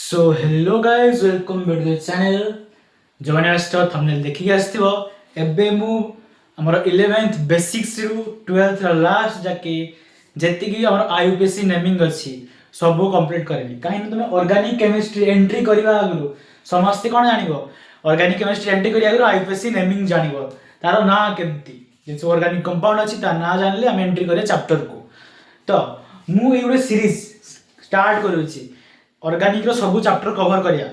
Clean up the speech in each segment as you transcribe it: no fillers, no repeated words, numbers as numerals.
so hello guys welcome back to the channel जो मैंने आस्तो thumbnail देखि आस्थिबो एबे मु हमर 11th बेसिक्स रु 12th लास्ट जाके जेति की हमर आईयूपीएससी नेमिंग अछि सब कंप्लीट करबी काहे न तुमे ऑर्गेनिक केमिस्ट्री एंट्री करबा आगु समस्त कोन जानिबो ऑर्गेनिक केमिस्ट्री एंट्री करिया आगु आईयूपीएससी नेमिंग जानिबो तारो ना केमती जे ऑर्गेनिक कंपाउंड अछि ता ना जानले हम एंट्री करे चैप्टर को तो मु एगुडे सीरीज स्टार्ट करूची ऑर्गेनिक रो सब चैप्टर कवर करिया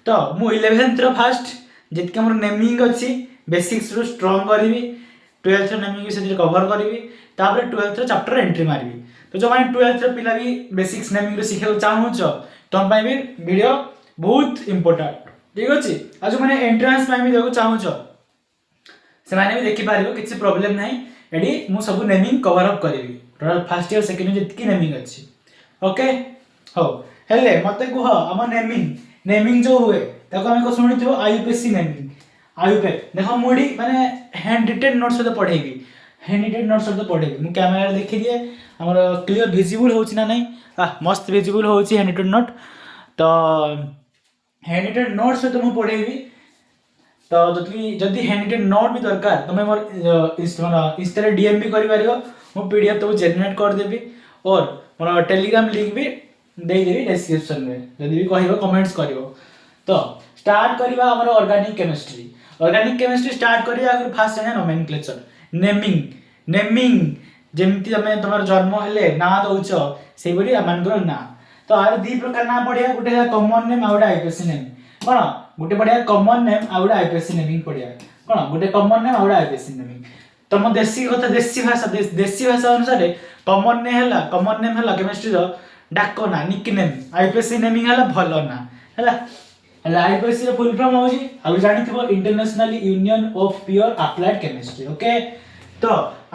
तो मु 11th रो फर्स्ट जेतके हमर नेमिंग अछि बेसिक्स रो स्ट्रांग करबी 12th रो नेमिंग से कवर करबी तापर 12th रो चैप्टर एंट्री मारबी तो जो माने 12th रो पिला भी बेसिक्स नेमिंग रो सिखे चाहू छ तम पाई भी वीडियो बहुत इंपोर्टेंट ठीक अछि आज माने एंट्रेंस पाई भी देखो चाहू छ से माने भी देखि पारिबो किछि प्रॉब्लम नाही एडी मु सब नेमिंग कवर अप करबी फर्स्ट ईयर सेकंड ईयर जेतकी नेमिंग अछि ओके हो हेले मते कुह हम नेमिंग जो हुए ताको हम को सुनिथिबो आईयूपीएससी नेमिंग आईयूपी देखो मुडी माने हैंड रिटेन नोट्स तो पढेबी हैंड रिटेन नोट्स तो पढेबी मु कैमरा देखि दिए हमर क्लियर विजिबल होछि ना नहीं मस्त विजिबल होछि हैंड रिटेन नोट तो हैंड रिटेन नोट्स तो मु पढेबी तो जदि हैंड रिटेन नोट भी दरकार तमे मोर इंस्टा डीएम भी करि पारिबो मु पीडीएफ तो जनरेट कर देबी और मोर टेलीग्राम लिंक भी दे देबी डिस्क्रिप्शन में जदि भी कहिबो कमेंट्स करिवो तो स्टार्ट करिबा हमर ऑर्गेनिक केमिस्ट्री स्टार्ट करिया अगर फास्ट है नोमेनक्लेचर नेमिंग जेमति तमे तमर जन्म हेले ना दउछ सेई बडी मानकर ना तो आर दी प्रकार ना पडिया गुटे कॉमन नेम आउडा आईपीएससी नेम कोन गुटे पडिया कॉमन नेम आउडा आईपीएससी नेमिंग पडिया कोन गुटे कॉमन नेम आउडा आईपीएससी नेमिंग तम देसी कथा देसी भाषा अनुसार कॉमन नेम हला केमिस्ट्री रो डाको ना निकनेम आईपीएससी नेमिंग हला भलो ना हला हला आईपीएससी रो फुल फॉर्म होजी आ जानिथिबो international union of pure applied chemistry okay तो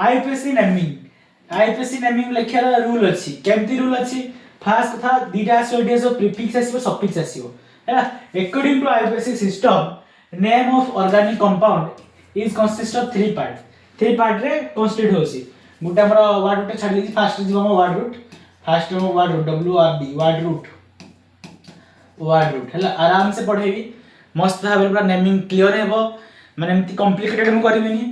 आईपीएससी नेमिंग लेखिया रूल अछि केमती रूल अछि फास्ट कथा दीटा सोडियस प्रीफिक्स आसीबो सफिक्स आसीबो हला according to IPSC system name of organic compound is consist of three part रे कंस्टिट्यूट होसी गुटा हमर वर्ड रूट छाडी फास्ट जीव हम वर्ड रूट फास्ट में word root WRD word root हला आराम से पढेबी मस्त भाबे पूरा नेमिंग क्लियर हेबो माने एमती कॉम्प्लिकेटेड हम करबिनी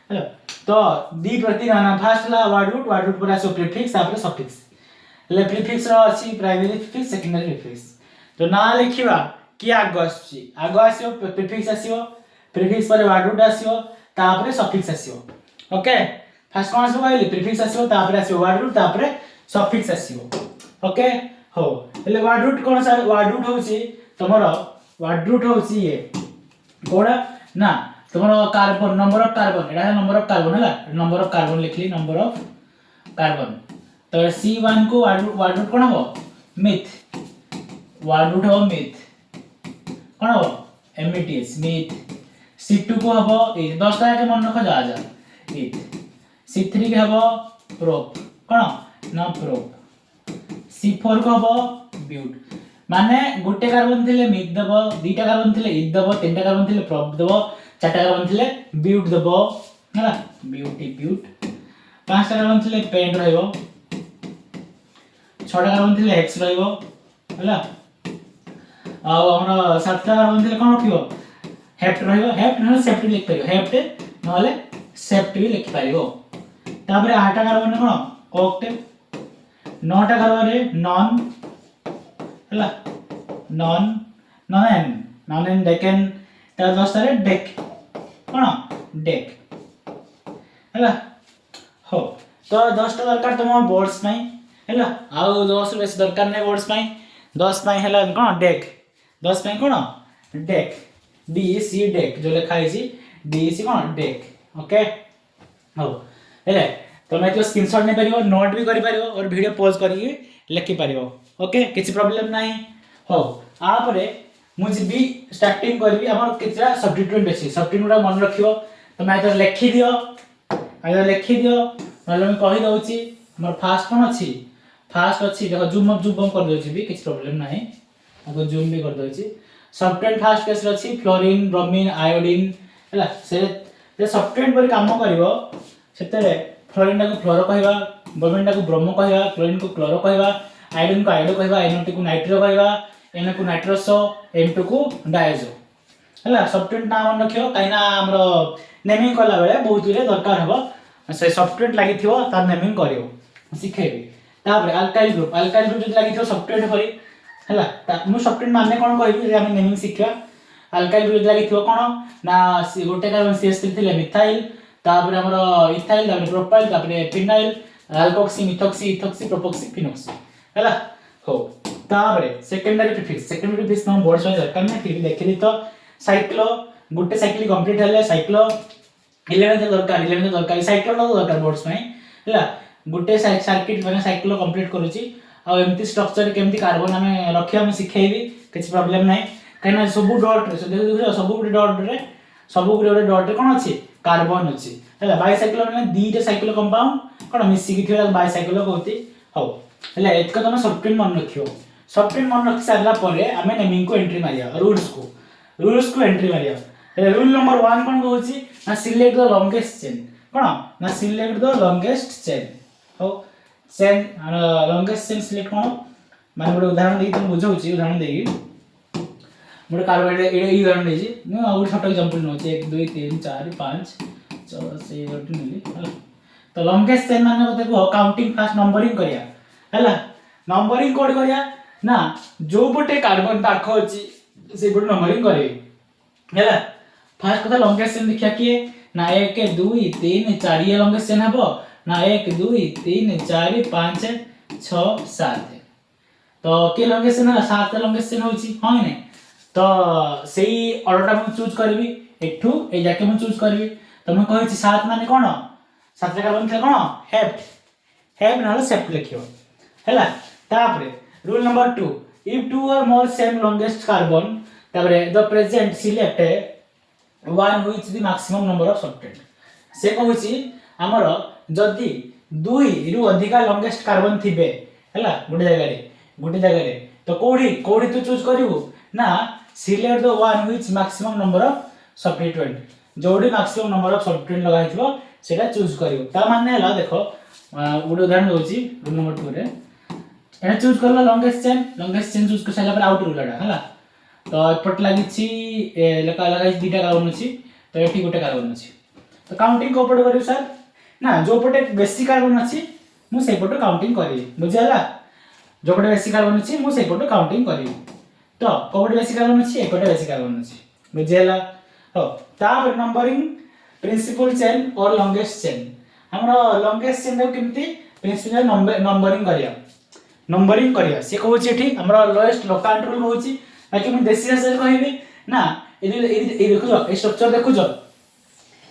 हला तो दी प्रति ना फास्ट ला वर्ड रूट पर आसो प्रीफिक्स तापर सफिक्स ले प्रीफिक्स रो अछि प्राइमरी प्रीफिक्स सेकेंडरी प्रीफिक्स तो ना लिखिबा कि आगो आसियो प्रीफिक्स आसियो प्रीफिक्स पर वर्ड रूट आसियो तापर सफिक्स आसियो ओके फास्ट कोन आसो कहली प्रीफिक्स आसियो तापर आसियो वर्ड रूट तापर सफिक्स आसियो ओके हो એટલે વર્ડ રૂટ કોણ સર વર્ડ રૂટ હોઉଛି તમારો વર્ડ રૂટ હોઉଛି ये કોણ ના તમારો કાર્બન નંબર ઓફ કાર્બન એડા નંબર ઓફ કાર્બન ହେଲା નંબર ઓફ કાર્બન लिखली नंबर ऑफ कार्बन तो C1 को वर्ड रूट कोण हो मिथ वर्ड रूट हो मिथ कोण हो METH मिथ C2 को हबो ए 10 टा के मन रख जा इथ C3 के हबो प्रोप कोण ना प्रोप C4 को हबो ब्यूट माने गुटे कार्बन थिले मिथ दबो दीटा कार्बन थिले इथ दबो तीनटा कार्बन थिले प्रोप दबो चारटा कार्बन थिले ब्यूट दबो हला ब्यूट पांचटा कार्बन थिले पेंट रहइबो छटा कार्बन थिले हेक्स रहइबो हला आ हमरा सातटा कार्बन थिले कोन रखिबो हेप्ट रहइबो हेप्ट न सेप्ट लिख परिबो हेप्ट नले सेप्ट भी लिख परिबो तापर आठटा कार्बन कोन ऑक्टेट नौटा कार्बन रे नॉन हला नॉन एन डेकेन ता 10 रे डेक कोन डेक हला हो तो 10 टा दरकार तुम बोर्ड्स पई हला आ 10 बेस दरकार नै बोर्ड्स पई 10 पई हला कोन डेक 10 पई कोन डेक DEC डेक जो लिखा है जी DEC कोन डेक ओके हो हेले तो मैं तो स्क्रीनशॉट नहीं परिबो नोट भी करि परिबो और वीडियो पॉज करिके लिखि परिबो ओके किछि प्रॉब्लम नाही हो आ परे मुझे भी स्टार्टिंग करबी हमर किछरा सब्स्टिट्यूएंट बेसी सब्स्टिट्यूएंट मन रखियो तो मैं तो लिखि दियो नले मैं कहि दउची हमर फास्ट कोन अछि देखो जूम कर दोची भी किछि प्रॉब्लम नाही आको जूम भी कर दोची सब्स्टिट्यूएंट फास्ट केस अछि फ्लोरीन ब्रोमीन आयोडीन हला से सब्स्टिट्यूएंट पर काम करिवो सेते फ्लोरीन को फ्लोरो कहवा ब्रोमीन को ब्रोमो कहवा क्लोरीन को क्लोरो कहवा आयोडीन को आयोडो कहवा एनओटी को नाइट्रो कहवा N को नाइट्रोसो N2 को डायजो हला सब्स्टिट्यूएंट नाम मन रखियो काइना हमरो नेमिंग कला बेले बहुत रे दरकार हबो से सब्स्टिट्यूएंट लागि थियो तार नेमिंग करियो सिखेबी तापर अल्काइल ग्रुप जति लागि थियो सब्स्टिट्यूएंट करी हला मु सब्स्टिट्यूएंट माने कोन कहबी जे हम नेमिंग सिखिया अल्काइल ग्रुप लागि थियो कोन ना गोटे कार्बन CH3 थिले मिथाइल तापर हमरो इथाइल तापर प्रोपाइल तापर फिनाइल अल्कोक्सी मिथॉक्सी प्रोपोक्सी फिनोक्सी हला हो तापर सेकेंडरी प्रीफिक्स नाम वर्ड्स वाइज दरकार नै फिर देखिली तो साइक्लो गुटे साइकिल कंप्लीट हेले साइक्लो 11 दरकार साइक्लो न दरकार वर्ड्स में हला गुटे सर्किट माने साइक्लो कंप्लीट करूची आ एमती स्ट्रक्चर केमती कार्बन हमें रखिया हम सिखेबी किछ प्रॉब्लम नै कहिना सब डॉट रे सब गुटे डॉट रे कोन अछि कार्बन अछि हला बाइसाइक्लो माने दीटा साइक्लो कंपाउंड कोन मिसी कि थिला बाइसाइक्लो कहती हो हला एतक तमे सब्स्टिट्यूएंट मन रखियो सब्स्टिट्यूएंट मन रखि सारला परे हमें नेमिंग को एंट्री मारिया रूल्स को एंट्री मारिया रूल नंबर 1 कोन कहूची ना सिलेक्ट द लॉन्गेस्ट चेन कोन ना सिलेक्ट द लॉन्गेस्ट चेन हो चेन लॉन्गेस्ट चेन सिलेक्ट कोन माने बडे उदाहरण देई तुम बुझौची उदाहरण देई मोर कार्बोहाइड्रेट एई उदाहरण देई मु और छोटा एग्जांपल नोची 1 2 3 4 5 6 7 मिली हला तो लॉन्गेस्ट चेन माने को काउंटिंग फास्ट नंबरिंग करिया हला नंबरिंग कोड करिया ना जो पटे कार्बन पाखो अछि से गुड नंबरिंग करे हैला फर्स्ट कथा लॉन्गेस्ट चेन देखिया कि ना 1 2 3 4 ये लॉन्गेस्ट चेन हबो ना 1 2 3 4 5 6 7 तो के लॉन्गेस्ट चेन है 7 लॉन्गेस्ट चेन होची हां नै तो सेही ऑर्डर हम चूज करबी एठू ए जाके हम चूज करबी तो मैं कहै छी 7 माने कोन 7 रे कार्बन थे कोन हेप्ट ना सेप्ट लिखियो हैला तापरे rule number 2 if two or more same longest carbon तापरे the present select one which the maximum number of substituent से कहूची हमर जदी दुई रु अधिका longest carbon थिबे हैला गुटे जगह रे तो कोडी तू चूज करिवु ना select the one which maximum number of substituent जोडी maximum number of substituent लगा हितबो सेटा चूज करिवु ता माने हला देखो गुटे उदाहरण दोची रूल नंबर 2 रे एने चूज करला लॉन्गेस्ट चेन चूज कर साला पर आउट रूल एटा हला तो एपट लागि छी लगा दीटा कार्बन अछि तो एठी गुटे कार्बन अछि तो काउंटिंग को पड करियो सर ना जो पटे बेसी कार्बन अछि मु से पटो काउंटिंग करी बुझाला जो पटे बेसी कार्बन अछि मु से पटो काउंटिंग करी तो कोपटे बेसी कार्बन अछि एपटे बेसी कार्बन अछि बुझाला हो तापर नंबरिंग प्रिंसिपल चेन और लॉन्गेस्ट चेन हमरा लॉन्गेस्ट चेन को केमती प्रिंसिपल नंबरिंग करिया से कहूची एठी हमरा लोएस्ट लोकाल रूल कहूची बाकी मैं देसी भाषा कहबी ना ए देखो ए स्ट्रक्चर देखो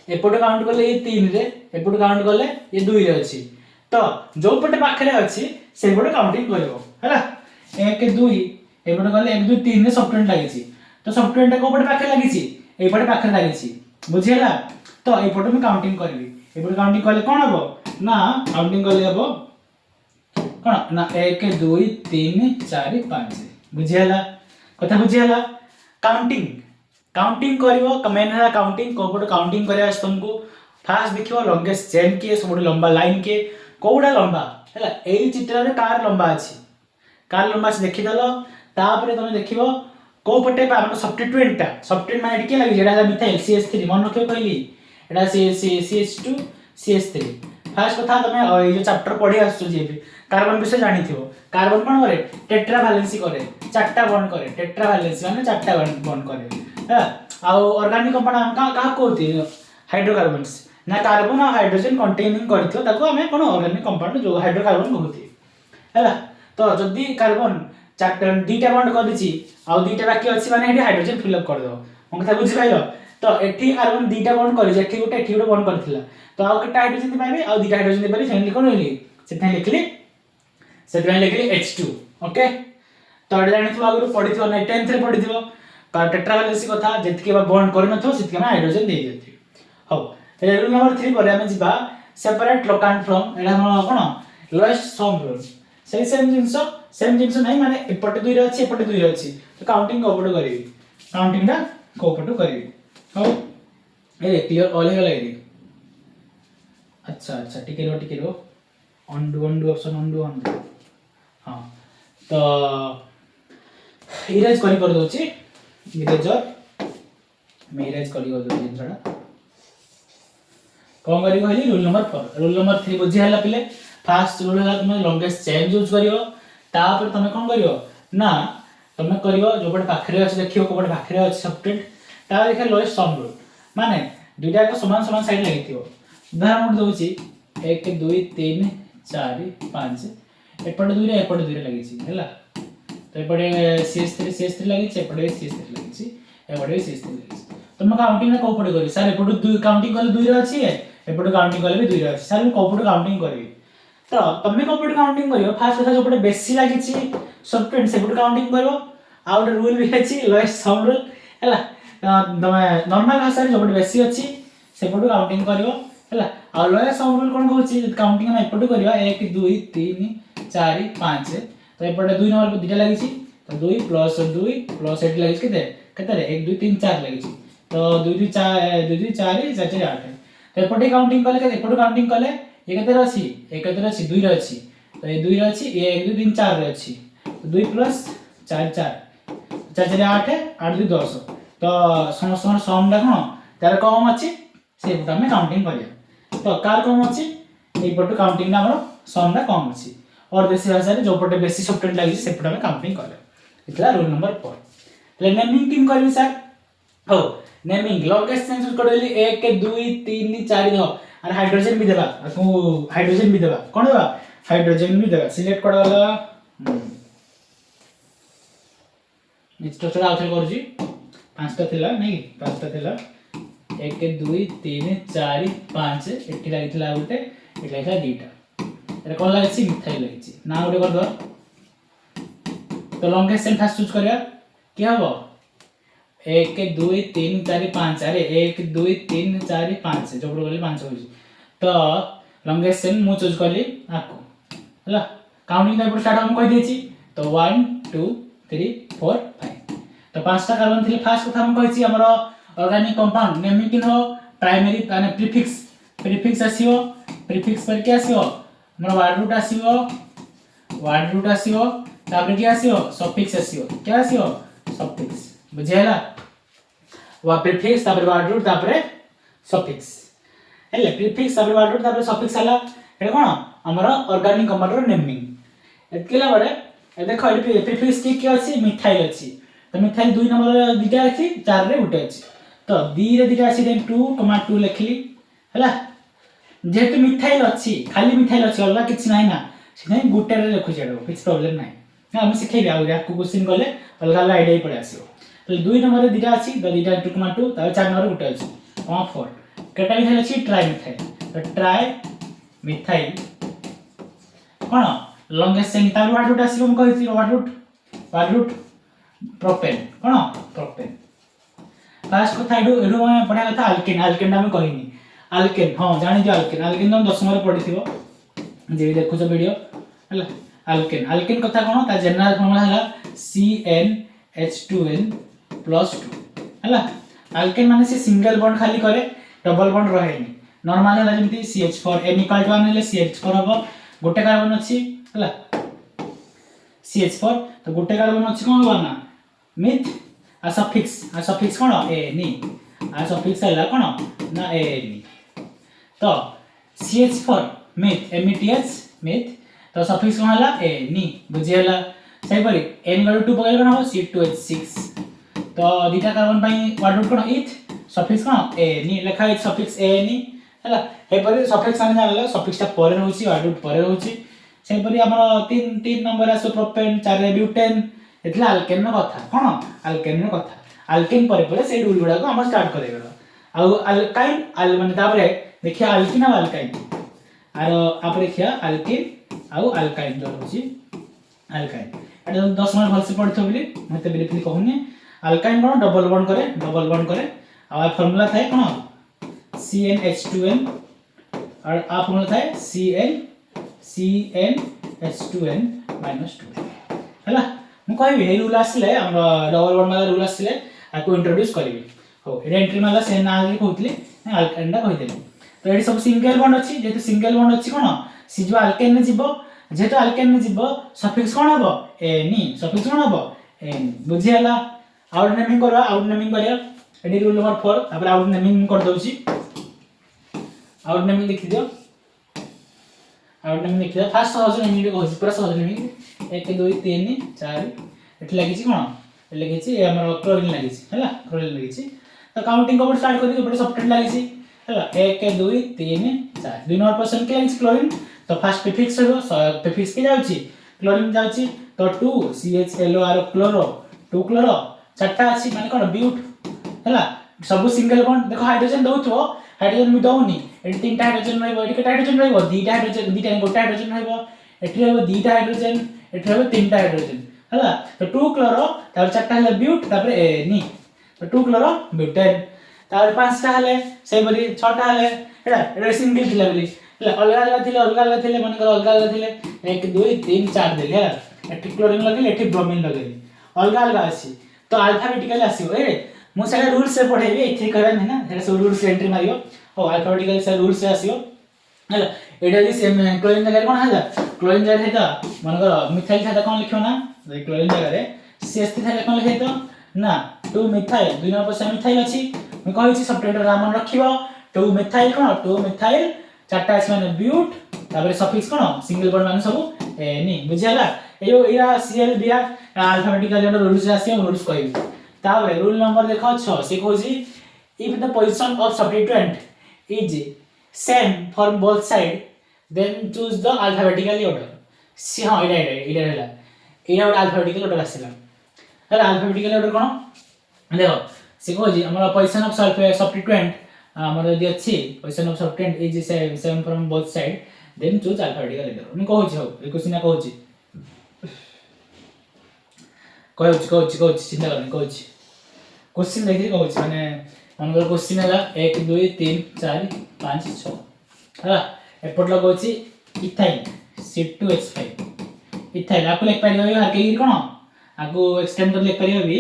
एपटे काउंट करले ये 3 रे एपटे काउंट करले ये 2 रे अछि तो जो पटे पाखरे अछि से पटे काउंटिंग करबो हैला 1 2 एपटे करले 1 2 3 रे सब्स्टिट्यूएंट लागि छी तो सब्स्टिट्यूएंट को पटे पाखरे लागि छी एपटे पाखरे लागि छी बुझियला तो एपटे मैं काउंटिंग करबी एपटे काउंटिंग करले कोन हबो ना काउंटिंग करले हबो कोन ना 1 2 3 4 5 बुझियला कथा बुझियला काउंटिंग करिवो मेन है काउंटिंग कोपट काउंटिंग करिया तुमको फास्ट देखिवो लॉन्गेस्ट चेन के सब लंबा लाइन के कोडा लंबा हैला एई चित्र रे कार लंबा से देखि दलो तापरे तुम देखिवो कोपटे हमर सब्स्टिट्यूएंट माने के लागि जेडा मिथाइल CH3 मन रखियो कहली एडा CH2 CH3 फास्ट कथा तमे ए जो चैप्टर पढी आसु जे कार्बन विषय जानी थिवो कार्बन कोन करे टेट्रा वैलेंसी करे चारटा बॉन्ड करे टेट्रा वैलेंसी माने चारटा बॉन्ड करे ह आ ऑर्गेनिक कंपाउंड हम का कोती हाइड्रोकार्बन्स ना कार्बन और हाइड्रोजन कंटेनिंग करथियो ताको हमें कोन ऑर्गेनिक कंपाउंड जो हाइड्रोकार्बन कहूती हैला तो जदी कार्बन चारटा दीटा बॉन्ड कर दिछि आ दीटा बाकी अछि माने एठी हाइड्रोजन फिल अप कर दो हम कथा बुझि पाइलो तो एठी कार्बन दीटा बॉन्ड करि जेठी गुटे बॉन्ड करथिला तो आ केटा हाइड्रोजन पाइबे आ दीटा हाइड्रोजन पाइबे सेन लिखो नइली सेठा लिखली H2 ओके तो एटा जानि थो आगु पढिथियो नै 10th रे पढिथियो का टेट्रा वैलेंसी कथा जेतके बा बॉन्ड करि नथो सेतके हम हाइड्रोजन दे देथि हो रूल नंबर 3 पर हम जिबा सेपरेट लोकांट फ्रॉम एटा हम कोन लोएस्ट सम रूल सेम जिंस नै माने एपटे 2 रे अछि एपटे 2 रे अछि तो काउंटिंग कोपटो करबी काउंटिंग ना कोपटो करबी हो ए क्लियर ऑल हे लाइदी अच्छा टिके रो अनडू ऑप्शन अनडू हां तो इरेज कर दोची इरेजर मैं इरेज कर दो जिनसटा कौन करी कहली रूल नंबर 4 रूल नंबर 3 बुझी हला पिले फास्ट रूल हला तुम लॉन्गेस्ट चेन यूज करियो तापर तुम कौन करियो ना तुम करियो जो पट पाखरे अछि देखियो को पट पाखरे अछि सब्टेंट ता देखा लोएस्ट सम रूल माने दुईटा को समान समान साइड लागिथियो उदाहरण दोची 1 2 3 4 5 एपट 2 रे एपट 2 रे लागिछि हैला तो एपटे CS3 लागिछि एपटे CS3 लागिछि एपटे CS3 लागिछि तुम काउंटिंग को पड़े करी सर एपट 2 काउंटिंग कले 2 रे अछि एपट काउंटिंग कले भी 2 रे अछि सर मैं कोपट काउंटिंग करबी तो तुम कोपट काउंटिंग करियो फास्ट कथा जो पटे बेसी लागिछि सब्टेंट सेपट काउंटिंग करबो आउट रूल भी अछि लोएस्ट सम रूल हैला तमे नॉर्मल भाषा रे जो पटे बेसी अछि सेपट काउंटिंग करियो हैला आ लोएस्ट सम रूल कोन कहउछि काउंटिंग हम एपट करियो 1 2 3 4 5 तो एपटे 2 नंबर पर दिटा लागिछि तो 2 प्लस 8 लागिछि केते केते रे 1 2 3 4 लागिछि तो 2 2 4 2 2 4 4 4 8 तो एपटे काउंटिंग कले केते एपटे काउंटिंग कले ये केते रे अछि 2 रे अछि तो ये 2 रे अछि ये 1 2 3 4 रे अछि तो 2 प्लस 4 4 4 4 8 8 2 10 तो समस्त सम डा कोन तार कम अछि से पुटा में काउंटिंग करिया तो कार कम अछि ए पट काउंटिंग ना हमर सम डा कम अछि और बेसी भाषा रे जो पटे बेसी सब्टेंट लागि से पुटा में काउंटिंग करे इतला रूल नंबर 4 ले नेमिंग किन करबी सर हो नेमिंग लॉन्गेस्ट सेंस यूज करले 1 2 3 4 दो और हाइड्रोजन भी देबा को हाइड्रोजन भी देबा कोन देबा हाइड्रोजन भी देबा सिलेक्ट कर वाला स्ट्रक्चर आउट कर जी पांचटा थिला नहीं पांचटा थिला 1 2 3 4 5 एठी लागितला गुटे एठी लागितला दीटा एरा कोन लागिछि मिथाइल लागिछि ना गुटे कर दो तो लॉन्गेस्ट सेंस फास्ट यूज करिया की हबो 1 2 3 4 5 अरे 1 2 3 4 5 जोबड़ गले 5 होई तो लॉन्गेस्ट सेंस मु चूज करली आको हला काउंटिंग टाइप स्टार्ट हम कहि देछि तो 1 2 3 4 5 तो पांचटा कार्बन थिले फास्ट कथा हम कहिछि हमर ऑर्गेनिक कंपाउंड नेमिंग किन हो प्राइमरी माने प्रीफिक्स आसीओ प्रीफिक्स पर के आसीओ हमर वर्ड रूट आसीओ तापर के आसीओ सफिक्स आसीओ के आसीओ सफिक्स बुझेला वा प्रीफिक्स तापर वर्ड रूट तापर सफिक्स हेले प्रीफिक्स तापर वर्ड रूट तापर सफिक्स हला एटा कोन हमर ऑर्गेनिक कंपाउंड नेमिंग एतकेला बडे ए देखो ए प्रीफिक्स की अछि मिथाइल अछि तो मिथाइल 2 नंबर दिटा अछि 4 रे गुटे अछि तो 2 रे दिटा अछि देन 2 लिखली हला जेतु मिथाइल अछि खाली मिथाइल अछि अलग किछ नाही ना से गुटे रे लिखु छेडो किछ प्रॉब्लम नाही ना हम सिखैबे आ याकू क्वेश्चन गले अलग अलग आईडिया पड़े आसीओ तो 2 नंबर रे दिटा अछि तो दिटा 2 तार 4 नंबर गुटे अछि 4 केटा मिथाइल अछि ट्राई मिथाइल तो ट्राई मिथाइल कोन लॉन्गेस्ट सेंस तार वर्ड रूट आसीओ हम कहिछि वर्ड रूट प्रोपेन कोन प्रोपेन फास्ट कथा एडु मैं पढा कथा अल्केन हम कहिनी अल्केन हां जानि जो अल्केन तुम 10 नंबर पढिथिबो जे देखु छ वीडियो हला अल्केन कथा कोन ता जनरल फॉर्मूला हला CnH2n + 2 हला अल्केन माने से सिंगल बॉन्ड खाली करे डबल बॉन्ड रहेनी नॉर्मल हला जेमति CH4 n = 1 हेले CH4 हबो गोटे कार्बन अछि हला CH4 तो गोटे कार्बन अछि कोन हबो ना मिथ आ सफिक्स कोन ni आ सफिक्स हला कोन ना ni तो CH4 मिथ METH मिथ तो सफिक्स कोन हला ni बुझियला सही परी n = 2 पकाइल कोन हो C2H6 तो दिटा कार्बन पई वर्ड रूट कोन इथ सफिक्स कोन ni लिखा है सफिक्स ni हला हे परी सफिक्स आने जानला सफिक्स ता परे रहउची वर्ड रूट परे रहउची सही परी हमर 3 नंबर आसो प्रोपेन 4 रे ब्यूटेन एतला अल्केन न कथा कोन अल्केन न कथा अल्केन परे परे से रूल गुडा को हम स्टार्ट करेगला आ अल्काइन अल माने तापरे देखिया अल्किन आ अल्काइन आरो आपरे देखिया अल्किन आ अल्काइन जो होची अल्काइन एटा 10 नंबर भलसे पढथो बिली मते ब्रीफली कहूनी अल्काइन कोन डबल बॉन्ड करे आ फार्मूला थाए कोन CnH2n और आ फार्मूला थाए CnH2n -2 हला मु कहबी हे रूल आसले हम डबल बॉन्ड वाला रूल आसले आको इंट्रोड्यूस करबी हो एटा एंट्री माला से ना आगे कहतली अल्काइन दा कहि देली तो एटी सब सिंगल बॉन्ड अछि जेतु सिंगल बॉन्ड अछि कोन सी जो अल्केन में जीवो जेतु अल्केन में जीवो सफिक्स कोन हबो ni सफिक्स कोन हबो एन बुझियाला आउट नेमिंग करवा आउट नेमिंग करिया एडी रूल नंबर 4 तापर आउट नेमिंग कर दोची आउट नेमिंग लिखि दियो आउट नेमिंग लिखि दियो फास्ट सहज नेमिंग को होची पूरा सहज नेमिंग 1 2 3 4 एठी लागि छि कोन एठी लागि छि हमर क्लोरीन लागि छि हला क्लोरीन लागि छि तो काउंटिंग को स्टार्ट कर दियो बडे सॉफ्टवेयर लागि छि हला 1 2 3 4 2 नंबर पर्सन के लागि छि क्लोरीन तो फास्ट प्रीफिक्स हो प्रीफिक्स के जाउची क्लोरीन जाउची तो 2 CHLOR क्लोरो 2 क्लोरो चारटा अछि माने कोन ब्यूट हला सब सिंगल बॉन्ड देखो हाइड्रोजन दउथो हाइड्रोजन मि दउनी एटी तीनटा हाइड्रोजन रहइबो एटी केटा हाइड्रोजन रहइबो दीटा हाइड्रोजन दीटा गोटा हाइड्रोजन रहइबो एटी रहइबो दीटा हाइड्रोजन एटी रहइबो तीनटा हाइड्रोजन हला तो 2 क्लोरो तार चारटा हले ब्यूट तापर नी तो 2 क्लोरो ब्यूटेन तार पांचटा हले सेही बरी छटा हले एटा सिंगल थिला बली हला अलग अलग थिले मन कर अलग अलग थिले 1 2 3 4 देले हला एटी क्लोरीन लगेले एटी ब्रोमीन लगेले अलग अलग आसी तो अल्फाबेटिकली आसीबो ए मु सारा रूल्स से पढेबी एथि करन है ना एटा सब रूल्स एंट्री मारियो ओ अल्फाबेटिकली से रूल्स से आसीबो हला एटा जी सेम क्लोरीन जगह कोन हला क्लोरीन जगह हेता मन कर मिथाइल था कोन लिखियो ना क्लोरीन जगह रे CH3 था कोन लिखै तो ना 2 मिथाइल 2 नंबर पर मिथाइल अछि मैं कहै छी सब्स्टिट्यूट रामन रखिबो 2 मिथाइल कोन 2 मिथाइल चारटा अछि माने ब्यूट तापर सफिक्स कोन सिंगल बॉन्ड माने सब नी बुझियाला एयो इरा Cl Br अल्फाबेटिकली रूल्स आसी रूल्स कहबी तापर रूल नंबर देखो 6 से कहूची if the position of substituent is same for both side then choose the alphabetically order सी हां इडा हला इडा अल्फाबेटिकल ऑर्डर आसीला हला अल्फाबेटिकल ऑर्डर कोन देखो से कहूची हमरा पोजीशन ऑफ सब्स्टिट्यूएंट हमरा जे अछि position of substituent is same from both side then choose alphabetical order मैं कहूची हो ए क्वेश्चन कहूची कहूची चिंता करनी कहूची क्वेश्चन देखि कहूची माने मनगर क्वेश्चन हला 1 2 3 4 5 6 हला एपट लगौची इथाइल C2H5 इथाइल आपको लिख पारियो हर के कोन आगो एक्सटेंड कर लिख पारियो भी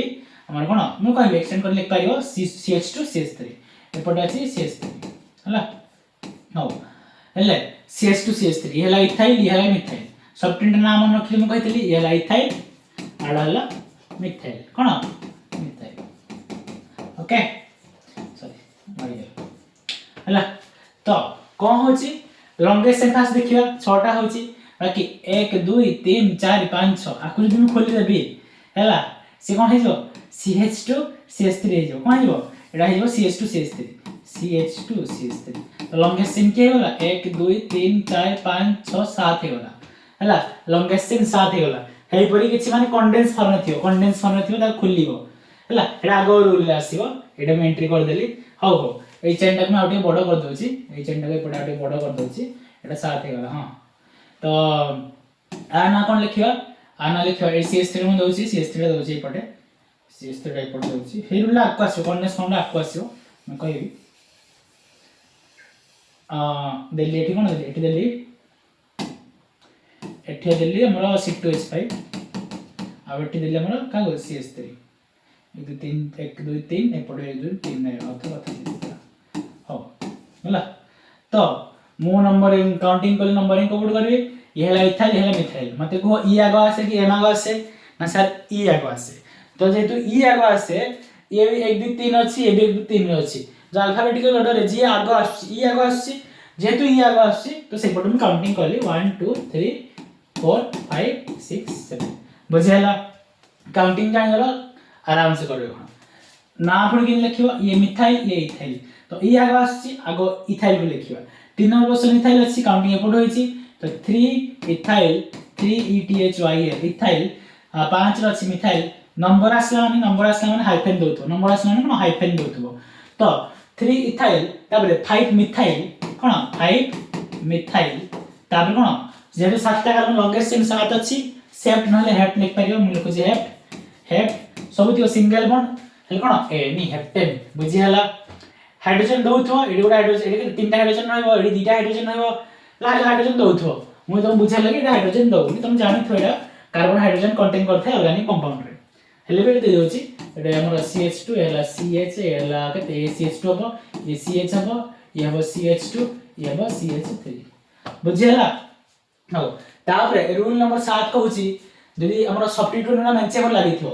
हमर कोन मु कहबे एक्सटेंड कर लिख पारियो CH2 CH3 एपट अछि CH3 हला हो हले CH2 CH3 हला इथाइल हला मिथाइल सब्स्टिट्यूएंट नाम रखली मु कहितली हला इथाइल आडा हला मिथाइल कोन मिथाइल ओके सॉरी मारिया हला तो कोन होची लॉन्गेस्ट सेंटेंस देखिबा 6 टा होची बाकी 1 2 3 4 5 6 आकु जदि मैं खोली देबी हला से कोन हेजो CH2 CH3 हेजो कोन हेजो एडा हेजो CH2 CH3 CH2 CH3 तो लॉन्गेस्ट सेन के होला 1 2 3 4 5 6 7 हेला हला लॉन्गेस्ट सेन 7 हेला हेई परी किछि माने कंडेंस फॉर्म नथियो ता खुलिबो हला एडा आगो रूल आसीबो एडा मैं एंट्री कर देली हो ए चेन टा मैं आउटे बडो कर दोची ए चेन टा को पडा आउटे बडो कर दोची एडा 7 हे गला हां तो आ ना कोन लिखियो आ ना लिखियो ए CH3 में दोची CH3 दोची पटे CH3 टाइप पटे दोची हे रूल आको आसीबो कंडेंस फॉर्म आको आसीबो मैं कहबी दिल्ली एठी कोन दिल्ली एठी दिल्ली एठी दिल्ली हमर C2H5 आ एठी दिल्ली हमर का गो CH3 1 2 3 एपटे 1 2 3 नै अथवा हो होला तो मो नंबर काउंटिंग कर नंबरिंग को पुट करबे ये हला इथाइल हला मिथाइल मते को ई आगो आसे कि एम आगो आसे ना सर ई आगो आसे तो जेतु ई आगो आसे ये भी 1 2 3 अछि ये भी 1 2 3 अछि जो अल्फाबेटिकल ऑर्डर रे जी आगो आसी ई आगो आसी जेतु ई आगो आसी तो से पट में काउंटिंग करली 1 2 3 4 5 6 7 बुझेला काउंटिंग जान गलो आराम से करबे ना पुण कि लिखिबो ये मिथाइल ये इथाइल तो ई आगो आसी आगो इथाइल को लिखिबा 3 नंबर क्वेश्चन इथाइल अछि काउंटिंग एपट होईची तो 3 इथाइल 3 ETHYL इथाइल 5 रो अछि मिथाइल नंबर आसला माने हाइफेन दोतो नंबर आसला माने हाइफेन दोतो तो 3 इथाइल ताबरे 5 मिथाइल कोन 5 मिथाइल ताबरे कोन जेबे 7 टा कार्बन लॉन्गेस्ट चेन 7 अछि सेफ्ट नले हेप्ट लिख परियो मु लिखो जे हेप्ट सबति सिंगल बॉन्ड हेल कोन ए नी हेप्टेन बुझी हला हाइड्रोजन दउथो एडी गोटा हाइड्रोजन एडी तीनटा हाइड्रोजन रहइबो एडी दुटा हाइड्रोजन रहइबो लाल हाइड्रोजन दउथो मु तुम बुझा लगे एटा हाइड्रोजन दउ तुम जानि थो एटा कार्बन हाइड्रोजन कंटेन करथे ऑर्गेनिक कंपाउंड रे हेले बे दे दोची एटा हमर CH2 एला CH एला केते CH2 हबो ये CH हबो ये हबो CH2 ये हबो CH3 बुझी हला हो तापरे रूल नंबर 7 कहूची जदी हमर सब्स्टिट्यूट ना मेंचे पर लागि थो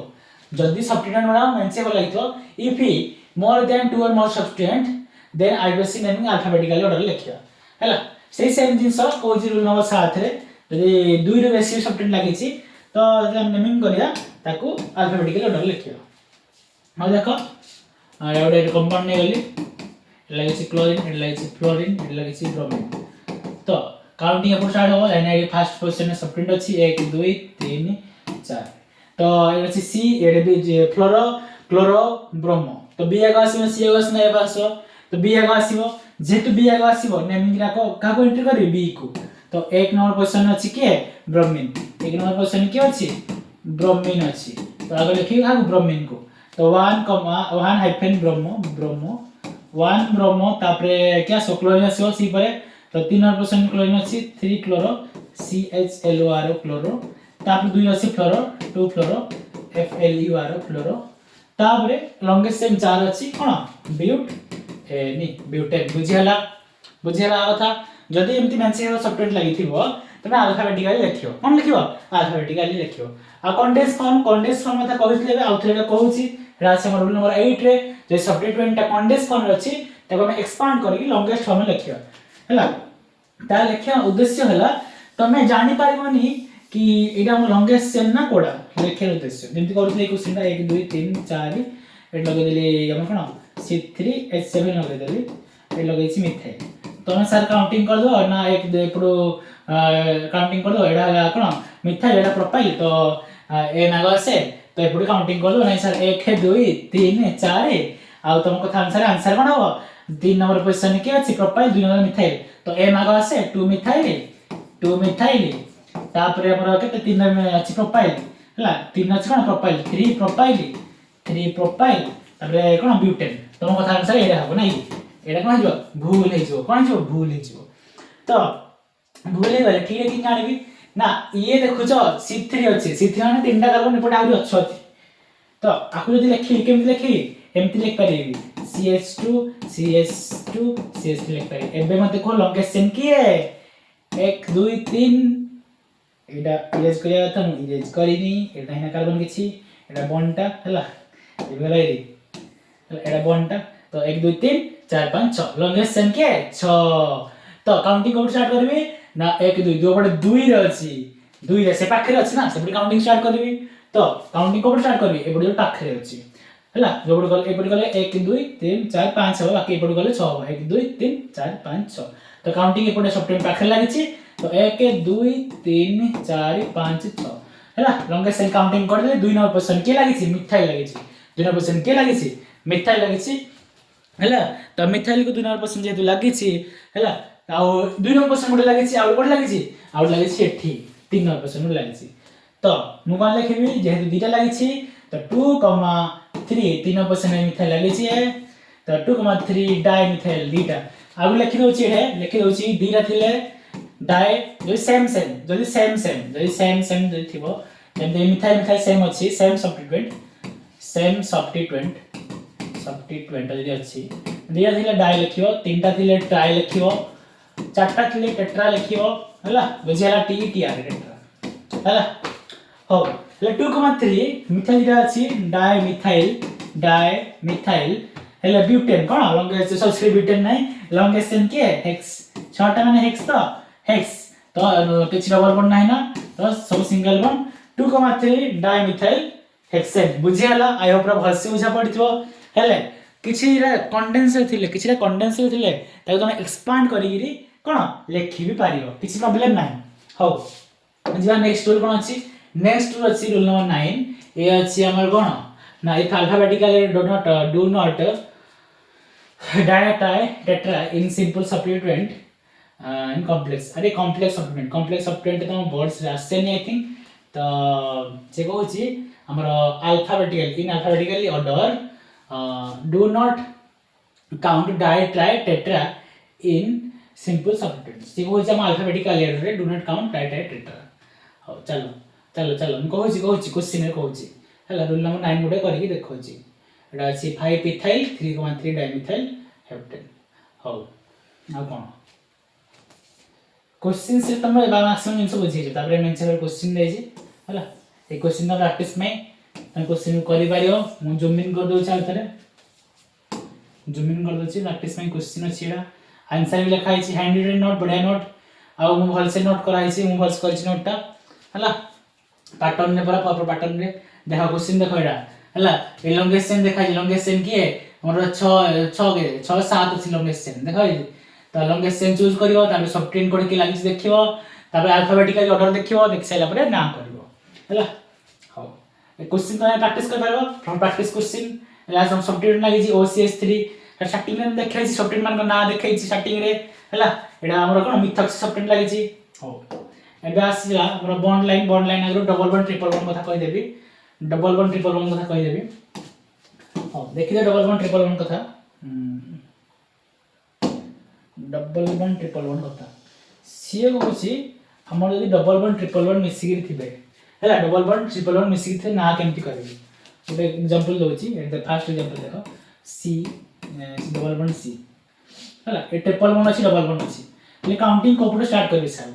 जदि सब्स्टिट्यूएंट गुड़ा मेंचे को लागितो इफ ही मोर देन 2 और more substituent then I will see naming alphabetically order लिखियो हैला सेही सेम जिंस कोजी रूल नंबर 7 रे जदि 2 रे बेसी सब्स्टिट्यूएंट लागिछि तो हम नेमिंग करिया ताकू अल्फाबेटिकली ऑर्डर लिखियो आ देखो एवडे कंपाउंड ने गली लागिछि क्लोरीन एड लागिछि फ्लोरीन एड लागिछि ब्रोमीन तो काउंटिंग अपन स्टार्ट हो एन फर्स्ट पोजीशन में सब्स्टिट्यूएंट अछि 1 2 3 4 तो ये अछि सी एड बी फ्लोरो क्लोरो ब्रोमो तो बी आगे आसीबो सी आगे आसना एबा आसो तो बी आगे आसीबो जेतु बी आगे आसीबो नेमिंग रा को का को एंटर करी बी को तो 1 नंबर पोजीशन अछि के ब्रोमीन 1 नंबर पोजीशन के अछि ब्रोमीन अछि तो आगे लिखि का ब्रोमीन को तो 1 हाइफेन ब्रोमो ब्रोमो 1 ब्रोमो तापरे क्या सो क्लोरीन आसीबो सी परे तो 3 नंबर पोजीशन क्लोरीन अछि 3 क्लोरो CHLOR क्लोरो तापर 2 अछि फ्लोरो 2 फ्लोरो FLUR फ्लोरो तापरे लॉन्गेस्ट सेम 4 अछि कोन ब्यूट नी ब्यूटेन बुझियाला कथा जदि एमती मेंशन सब्स्टिट्यूएंट लागिथिबो तमे अल्फाबेटिकली लिखियो कोन लिखियो अल्फाबेटिकली लिखियो आ कंडेंस फॉर्म मता कहितले आउथले कहूची राशि रूल नंबर 8 रे जे सब्स्टिट्यूएंट ता कंडेंस फॉर्म अछि ताको हम एक्सपांड करिक लॉन्गेस्ट फॉर्म में लिखियो हैला ता लिखिया उद्देश्य हला तमे जानि पारिबोनी कि एटा हम लॉन्गेस्ट चेन ना कोडा लिखे उद्देश्य जेंति करूथले क्वेश्चन 1 2 3 4 एट लगे देली हम कोन C3H7 लगे देली ए लगे छी मिथाइल तमे सर काउंटिंग कर दो ना 1 2 पुरो काउंटिंग कर दो एडा कोन मिथाइल एडा प्रोपाइल तो ए नागो से तो एपुडी काउंटिंग कर दो नहीं सर 1 2 3 4 आ तुम कथा अनुसार आंसर कोन हो 3 नंबर पोजीशन के अछि प्रोपाइल 2 नंबर मिथाइल तो ए नागो आसे 2 मिथाइल तापरे हमर केते 3 में अछि प्रोपाइल हला 3 अछि कोन प्रोपाइल 3 प्रोपाइल तापरे कोन ब्यूटेन तुम कथा अनुसार एडा हो नै एडा कोन जो भूल हे जो तो भूल हे गले ठीक है कि जानिबी ना ये देखो जो C3 अछि C3 माने तीनटा कार्बन एपटे आउरी अछि तो आकु जदि लिखि केमति लिखि एमति लिख पारेबी CH2 CH3 लिख पारे एबे मते को लॉन्गेस्ट चेन की है 1 2 3 एडा इरेज करिया था नु इरेज करिनी एटा हिना कार्बन किछि एडा बॉन्डटा हला एबे लाइरी एडा बॉन्डटा तो 1 2 3 4 5 6 लॉन्गेस्ट चेन के 6 तो काउंटिंग को स्टार्ट करबी ना 1 2 2 बडे 2 रे अछि 2 रे से पाखरे अछि ना से काउंटिंग स्टार्ट करबी तो काउंटिंग को स्टार्ट करबी एबडे पाखरे अछि हला जोबड गले एबडे गले 1 2 3 4 5 6 बाकी एबडे गले 6 1 2 3 4 5 6 तो काउंटिंग एपटे सब्स्टिट्यूएंट पाखरे लागिछि तो 1 2 3 4 5 6 हला लॉन्गेस्ट चेन काउंटिंग कर दे 2 नंबर पोजीशन के लागिछि मिथाइल लागिछि 2 नंबर पोजीशन के लागिछि मिथाइल लागिछि हला तो मिथाइल को 2 नंबर पोजीशन जेतु लागिछि हला आ 2 नंबर पोजीशन गुडे लागिछि आउट कोड लागिछि आउट लागिछि एठी 3 नंबर पोजीशन गुडे लागिछि तो मु कोन लिखिबी जेतु दुटा लागिछि तो 2 3 3 नंबर पोजीशन में मिथाइल लागिछि तो 2 3 डाई मिथाइल दीटा आगु लिखि दोछि हे लिखि दोछि दीटा थिले डाई जो सेम जदि सेम जदि थिबो जेते मिथाइल सेम अछि सेम सब्स्टिट्यूएंट जदि अछि दीटा थिले डाई लिखियो तीनटा थिले ट्राई लिखियो चारटा थिले टेट्रा लिखियो हला बुझियाला TTR टेट्रा हला हो ले 2,3 मिथाइल दा अछि डाई मिथाइल हेले ब्यूटेन कोन लॉन्गेस्ट सब्स्टिट्यूट ब्यूटेन नै लॉन्गेस्ट चेन के हेक्स छटा माने हेक्स तो किछ डबल बॉन्ड नै ना तो सब single bond 2,3 dimethyl hexane बुझियाला आई होप भलसे बुझा पड़िथबो हेले किछि रे कंडेंसर थिले ताको तुम एक्सपांड करिगिरी कोन लिखि भी पारियो किछि प्रॉब्लम नै हो जिवा नेक्स्ट रूल कोन अछि नेक्स्ट रूल अछि रूल नंबर 9 ए अछि हमर कोन ना if alphabetically do not di tetra in simple substituent in complex substituent तो वर्ड्स रासे नहीं आई थिंक तो जे कहूची हमर alphabetically order do not count di tri tetra in simple substituent जे कहूची हम अल्फाबेटिकली ऑर्डर रे do not count di tri tetra हो चलो हम कहूची क्वेश्चन रे कहूची हला रूल नंबर 9 गुडे करिकि देखौची एटा अछि 5 इथाइल 3,3 डाइमिथाइल हेप्टेन हो आ कोन क्वेश्चन से तमे मैक्सिमम जिंस बुझी जे तापर मेंशन क्वेश्चन दे छी हला ए क्वेश्चन ना प्रैक्टिस में क्वेश्चन करि पारियो मु जूम इन कर दउ छ आथरे जूम इन कर दउ छी प्रैक्टिस में क्वेश्चन अछि एडा आंसर भी लिखा है हैंड रिटन नोट बढ़िया नोट आ मु भल से नोट कराई छी मु भल से करछि नोट ता हला पैटर्न ने पूरा प्रॉपर पैटर्न रे देखा क्वेश्चन देखो एडा हला एलोंगेशन देखा एलोंगेशन की है हमर 6 6 के 6 7 अछि एलोंगेशन देखा तो एलोंगेशन चूज करियो ताबे सब ट्रेन कोड के लागि देखियो ताबे अल्फाबेटिकली ऑर्डर देखियो देख साइला परे नाम करियो हला हां ए क्वेश्चन तो प्रैक्टिस कर पारो फ्रॉम प्रैक्टिस क्वेश्चन लास्ट हम सब ट्रेन लागि OCS 3 स्टार्टिंग में देखाई सॉफ्टवेयर मान ना देखाई स्टार्टिंग रे हला एडा हमर कोन मिथक्स सॉफ्टवेयर लागि छी हो एबे आसीला हमर बॉन्ड लाइन आगरो डबल बॉन्ड ट्रिपल बॉन्ड कथा कहि देबी डबल बॉन्ड ट्रिपल बॉन्ड कथा कहि देबी हो देखि डबल बॉन्ड ट्रिपल बॉन्ड कथा डबल बॉन्ड ट्रिपल बॉन्ड कथा सीए को छी हमर यदि डबल बॉन्ड ट्रिपल बॉन्ड मिसी गिर थिबे हला डबल बॉन्ड ट्रिपल बॉन्ड मिसी गिर थे ना केमति करबी ଗୋଟେ एग्जांपल दोची एटा फर्स्ट एग्जांपल देखो सी डबल बॉन्ड सी हला ए ट्रिपल बॉन्ड अछि डबल बॉन्ड अछि ले काउंटिंग कोपड स्टार्ट करबी सर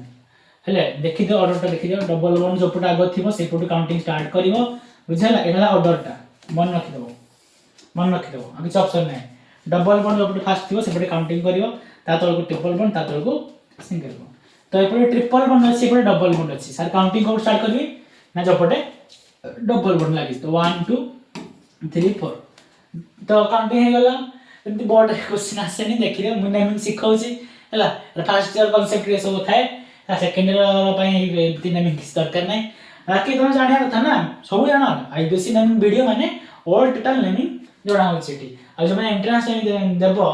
हले देखि दो ऑर्डर ता देखि दो डबल बॉन्ड जो पट आगो थिबो से पट काउंटिंग स्टार्ट करिवो बुझला एला ऑर्डर ता मन रखि दबो अभी ऑप्शन नै डबल बॉन्ड जो पट फास्ट थिबो से पट काउंटिंग करिवो ता तळ को ट्रिपल बॉन्ड ता तळ को सिंगल बॉन्ड तो ए पट ट्रिपल बॉन्ड अछि ए पट डबल बॉन्ड अछि सर काउंटिंग कोपड स्टार्ट करबी ना जो पटे डबल बॉन्ड लागि तो 1 2 3 4 तो काउंटिंग हे गला एमती बोर्ड क्वेश्चन आसे नहीं देखि रे मुने नेमिंग सिखाउ छी हला फर्स्ट ईयर कांसेप्ट रे सब थाए आ सेकंड ईयर पई एमती नेमिंग किस दरकार नै बाकी तुम जानिया कथा ना सब जाना आईबीसी नेमिंग वीडियो माने ऑल टोटल नेमिंग जोड़ा हो छिटी आ जो माने एंट्रेंस टाइम देबो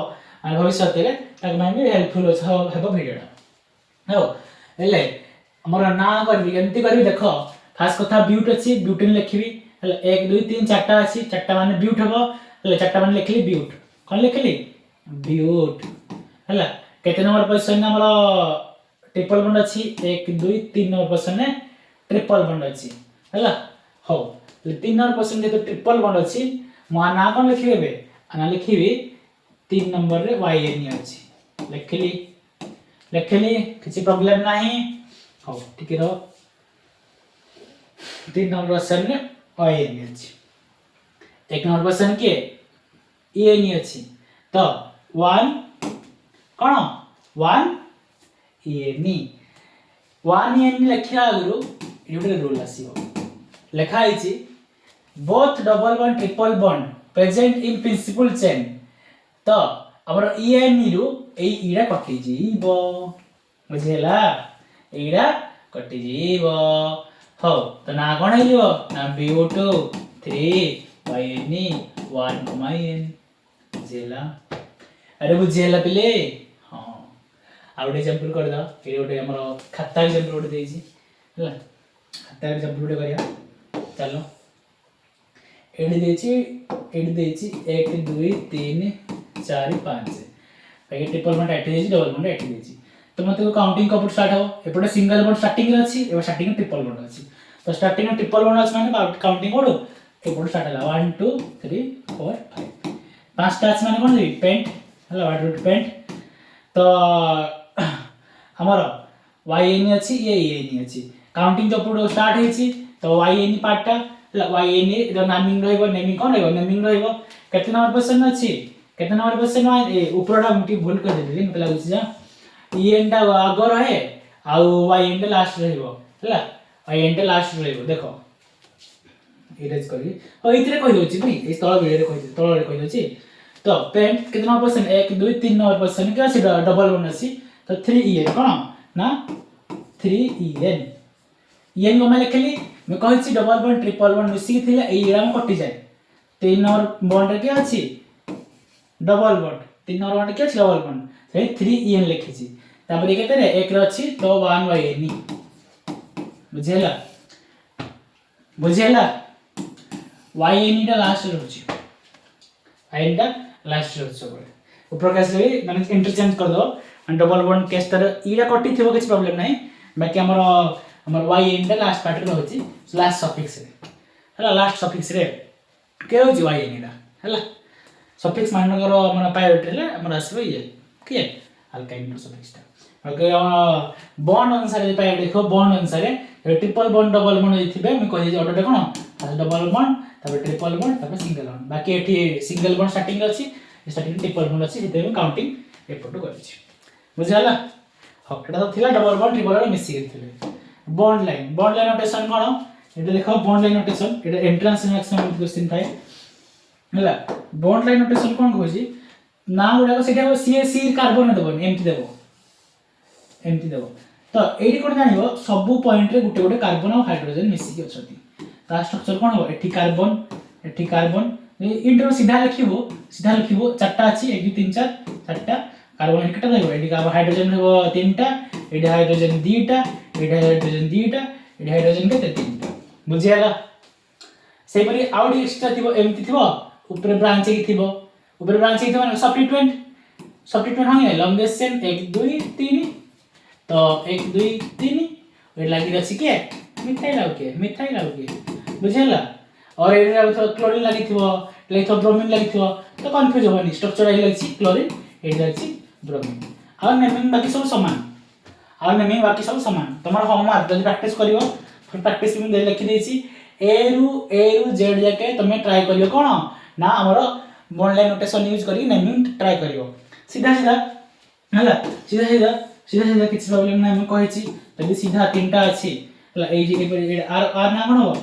आ भविष्य रे ताक माने हेल्पफुल हेबो वीडियो हो एले हमर ना करबी एमती करबी देखो खास कथा ब्यूट अछि ब्यूटिन लिखबी हला 1 2 3 4टा अछि चारटा माने ब्यूट हबो हला चारटा माने लिखली ब्यूट कोन लिखली ब्यूट हला केते नंबर क्वेश्चन हमर ट्रिपल बॉन्ड अछि 1 2 3 नंबर क्वेश्चन ने ट्रिपल बॉन्ड अछि हला हो 3 नंबर क्वेश्चन जे तो ट्रिपल बॉन्ड अछि मो ना कोन लिखिबे आना लिखिबी 3 नंबर रे yn अछि लिखली किछि प्रॉब्लम नाही हो ठीक है 3 नंबर क्वेश्चन ने yn अछि एक नंबर क्वेश्चन के en अछि तो 1 कोन 1 en लिखिया आगु एटा रूल आसीबो लिखा आइछि both double bond triple bond present in principal chain तो हमर en रु ए इडा कटि जीवो बुझेला इडा कटि जीवो हो तो ना कोन हेलियो ना b2 3 yn 1 n बुझेला अरे बुझेला पिले हां आउटे एग्जांपल कर दा ए ओटे हमर खाता एग्जांपल ओटे देछि हला खाता एग्जांपल ओटे करिया चलो एडी देछि 1 2 3 4 5 ए ट्रिपल बॉन्ड एटी देछि डबल बॉन्ड एटी देछि तो मते काउंटिंग कब स्टार्ट हो एपटे सिंगल बॉन्ड स्टार्टिंग रे अछि एबे स्टार्टिंग ट्रिपल बॉन्ड अछि तो स्टार्टिंग में ट्रिपल बॉन्ड अछि माने काउंटिंग कोड एपटे स्टार्ट हला 1 2 3 4 5 पांच टच माने कोन दी पेंट हला व्हाट रूट पेंट तो हमर yn अछि ये en अछि काउंटिंग जो पूरा स्टार्ट हेछि तो yn पार्ट हला yn रो नेमिंग रहइबो नेमिंग कोन रहइबो नेमिंग रहइबो केते नंबर क्वेश्चन अछि केते नंबर क्वेश्चन ए ऊपरटा मुटी भूल कर देली मते लागुछि जा en टा आगो रहे आ yn टा लास्ट रहइबो हला yn टा लास्ट रहइबो देखो इरेज करी ओ इतरे कहि दोछि भाई ए तळ वीडियो रे कहि दोछि तो पेंट कितना क्वेश्चन 1 2 3 नंबर क्वेश्चन क्या अछि डबल बॉन्ड अछि तो 3 en कोन ना 3 en को मैं लिखली मैं कहै छी डबल बॉन्ड ट्रिपल बॉन्ड मिसी थिले ए इरा में कटि जाय 3 नंबर बॉन्ड के अछि डबल बॉन्ड 3 नंबर बॉन्ड के अछि डबल बॉन्ड से 3 en लिखि छी तापर केते रे 1 रे अछि तो 1 yn बुझेला yn टा लास्ट रहछि yn टा लास्ट रहछि सब ऊपर कैसे माने इंटरचेंज कर दो डबल बॉन्ड केस तर इरा कटि थिबो किछ प्रॉब्लम नाही बाकी हमर yn टा लास्ट पार्ट रे होछि लास्ट सफिक्स रे हला लास्ट सफिक्स रे के होछि yn टा हला सफिक्स मानकर हमर प्रायोरिटी रे हमर आसबो ये के अल्काइन सफिक्स टा ओके बॉन्ड अनुसार प्रायोरिटी देखो बॉन्ड अनुसार ट्रिपल बॉन्ड डबल बॉन्ड थिबे मैं कहि ऑर्डर कोन डबल बॉन्ड तापर ट्रिपल बॉन्ड तापर सिंगल बॉन्ड बाकी एठी सिंगल बॉन्ड स्टार्टिंग अछि स्टार्टिंग ट्रिपल बॉन्ड अछि सेते काउंटिंग एपटो करछि बुझाला ह एटा तो थिला डबल बॉन्ड ट्रिपल बॉन्ड मिसी गेथिले बॉन्ड लाइन नोटेशन कोन एटा देखो बॉन्ड लाइन नोटेशन एटा एंट्रेंस मैक्सिमम क्वेश्चन थाए हला बॉन्ड लाइन नोटेशन कोन कहछि ना गुडा सेटा सी कार्बन देबो एमटी देबो तो एडी कोन जानिबो सब पॉइंट रे गुटे गुटे कार्बन और हाइड्रोजन मिसी के अछती ता स्ट्रक्चर कोन हो एठी कार्बन इंटर सीधा लिखिबो चारटा अछि 1 2 3 4 चारटा कार्बन एकटा देबो एडी हाइड्रोजन हेबो तीनटा एडी हाइड्रोजन दीटा एडी हाइड्रोजन दीटा एडी हाइड्रोजन के तीनटा बुझियाला से परी आउट एक्स्ट्रा थिबो एमटी थिबो ऊपर ब्रांच की थिबो ऊपर ब्रांच की थिबो माने सब्स्टिट्यूएंट होंगे लॉन्गेस्ट चेन 1 2 3 तो 1 2 3 ओइ लागि रछि के मिथाइल आउ के बुझियाला और एरा तो क्लोरीन लागि थिबो लेथो ब्रोमीन लागि थिबो तो कंफ्यूज होबनी स्ट्रक्चर आई लागि क्लोरीन एडी लागि ब्रोमीन और नेमिंग बाकी सब समान तमर होमवर्क जदी प्रैक्टिस करिवो प्रैक्टिस में दे लिखि देछि ए रु जेड जाके तमे ट्राई करियो कोन ना हमर बॉन्ड लाइन नोटेशन यूज करी नेमिंग ट्राई करियो सीधा हला सीधा किछ प्रॉब्लम नै हम कहैछि तबे सीधा तीनटा अछि हला ए जे आर ना कोन हो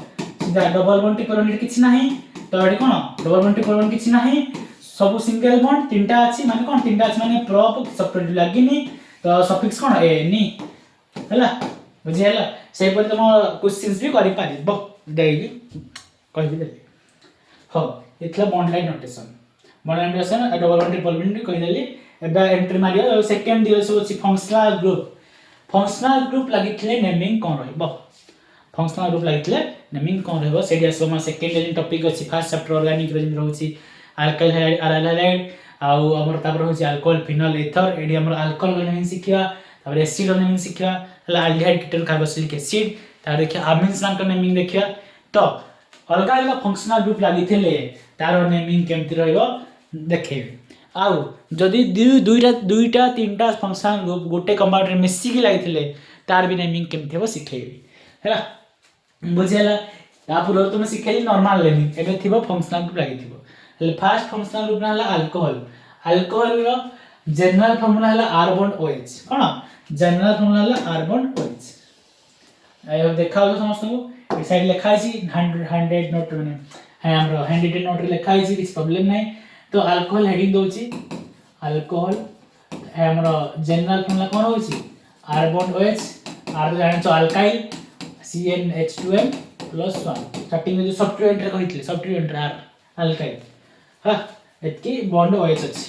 सीधा डबल बॉन्ड ट्रिपल बॉन्ड किछ नाही तो एडी कोन डबल बॉन्ड ट्रिपल बॉन्ड किछ नाही सब सिंगल बॉन्ड तीनटा अछि माने कोन तीनटा अछि माने प्रॉप सब्स्टिट्यूट लागिनी तो सफिक्स कोन ए नी हला बुझियाला से पर तुम क्वेश्चंस भी करि पारिबो डेली कहि दे हो इतला bond line notation double bond triple bond कहि देली एबा एंट्री मारियो सेकंड दिवस होछि फंक्शनल ग्रुप लागितले नेमिंग कोन रहइबो फंक्शनल ग्रुप लागितले नेमिंग कोन रहइबो सेडी असमा सेकंड टॉपिक अछि फर्स्ट चैप्टर ऑर्गेनिक रेजिन रहउछि अल्काइल हाइड्राइड आउ हमर तापर होछि अल्कोहल फिनोल एथर एडी हमर अल्कोहल नेमिंग सिखिया तापर एसिड नेमिंग सिखिया हला अल्डिहाइड कीटोन कार्बोक्सिलिक एसिड तार देखिया अमीन्स नाम का नेमिंग देखिया तो अलगा अलग फंक्शनल ग्रुप लागितले तार नेमिंग केमति रहइबो देखिबे आउ जदी दुईटा तीनटा फंक्शनल ग्रुप गोटे कंपाउंड रे मिसी के लागितले तार भी नेमिंग केमति हो सिखेबी हैला बुझियाला तापर तुम सिखेली नॉर्मल नेमिंग एबे थिबो फंक्शनल ग्रुप लागिथिबो हले फर्स्ट फंक्शनल ग्रुप नाला अल्कोहल रो जनरल फार्मूला हला R बॉन्ड OH कोन जनरल फार्मूला हला R बॉन्ड OH आयो देखाओ समस्त को ए साइड लिखा छी 100 नोट माने है हमरो हैंड रिटन नोट रे लिखा छी किछ प्रॉब्लम नै तो अल्कोहल हेडिंग दोची अल्कोहल हमरो जनरल फार्मूला कोन होची R बॉन्ड OH R जान तो अल्काइल CnH2n + 1 स्टार्टिंग में जो सब्स्टिट्यूएंट रे कहितले सब्स्टिट्यूएंट R अल्काइल हा एतकी बॉन्ड OH अछि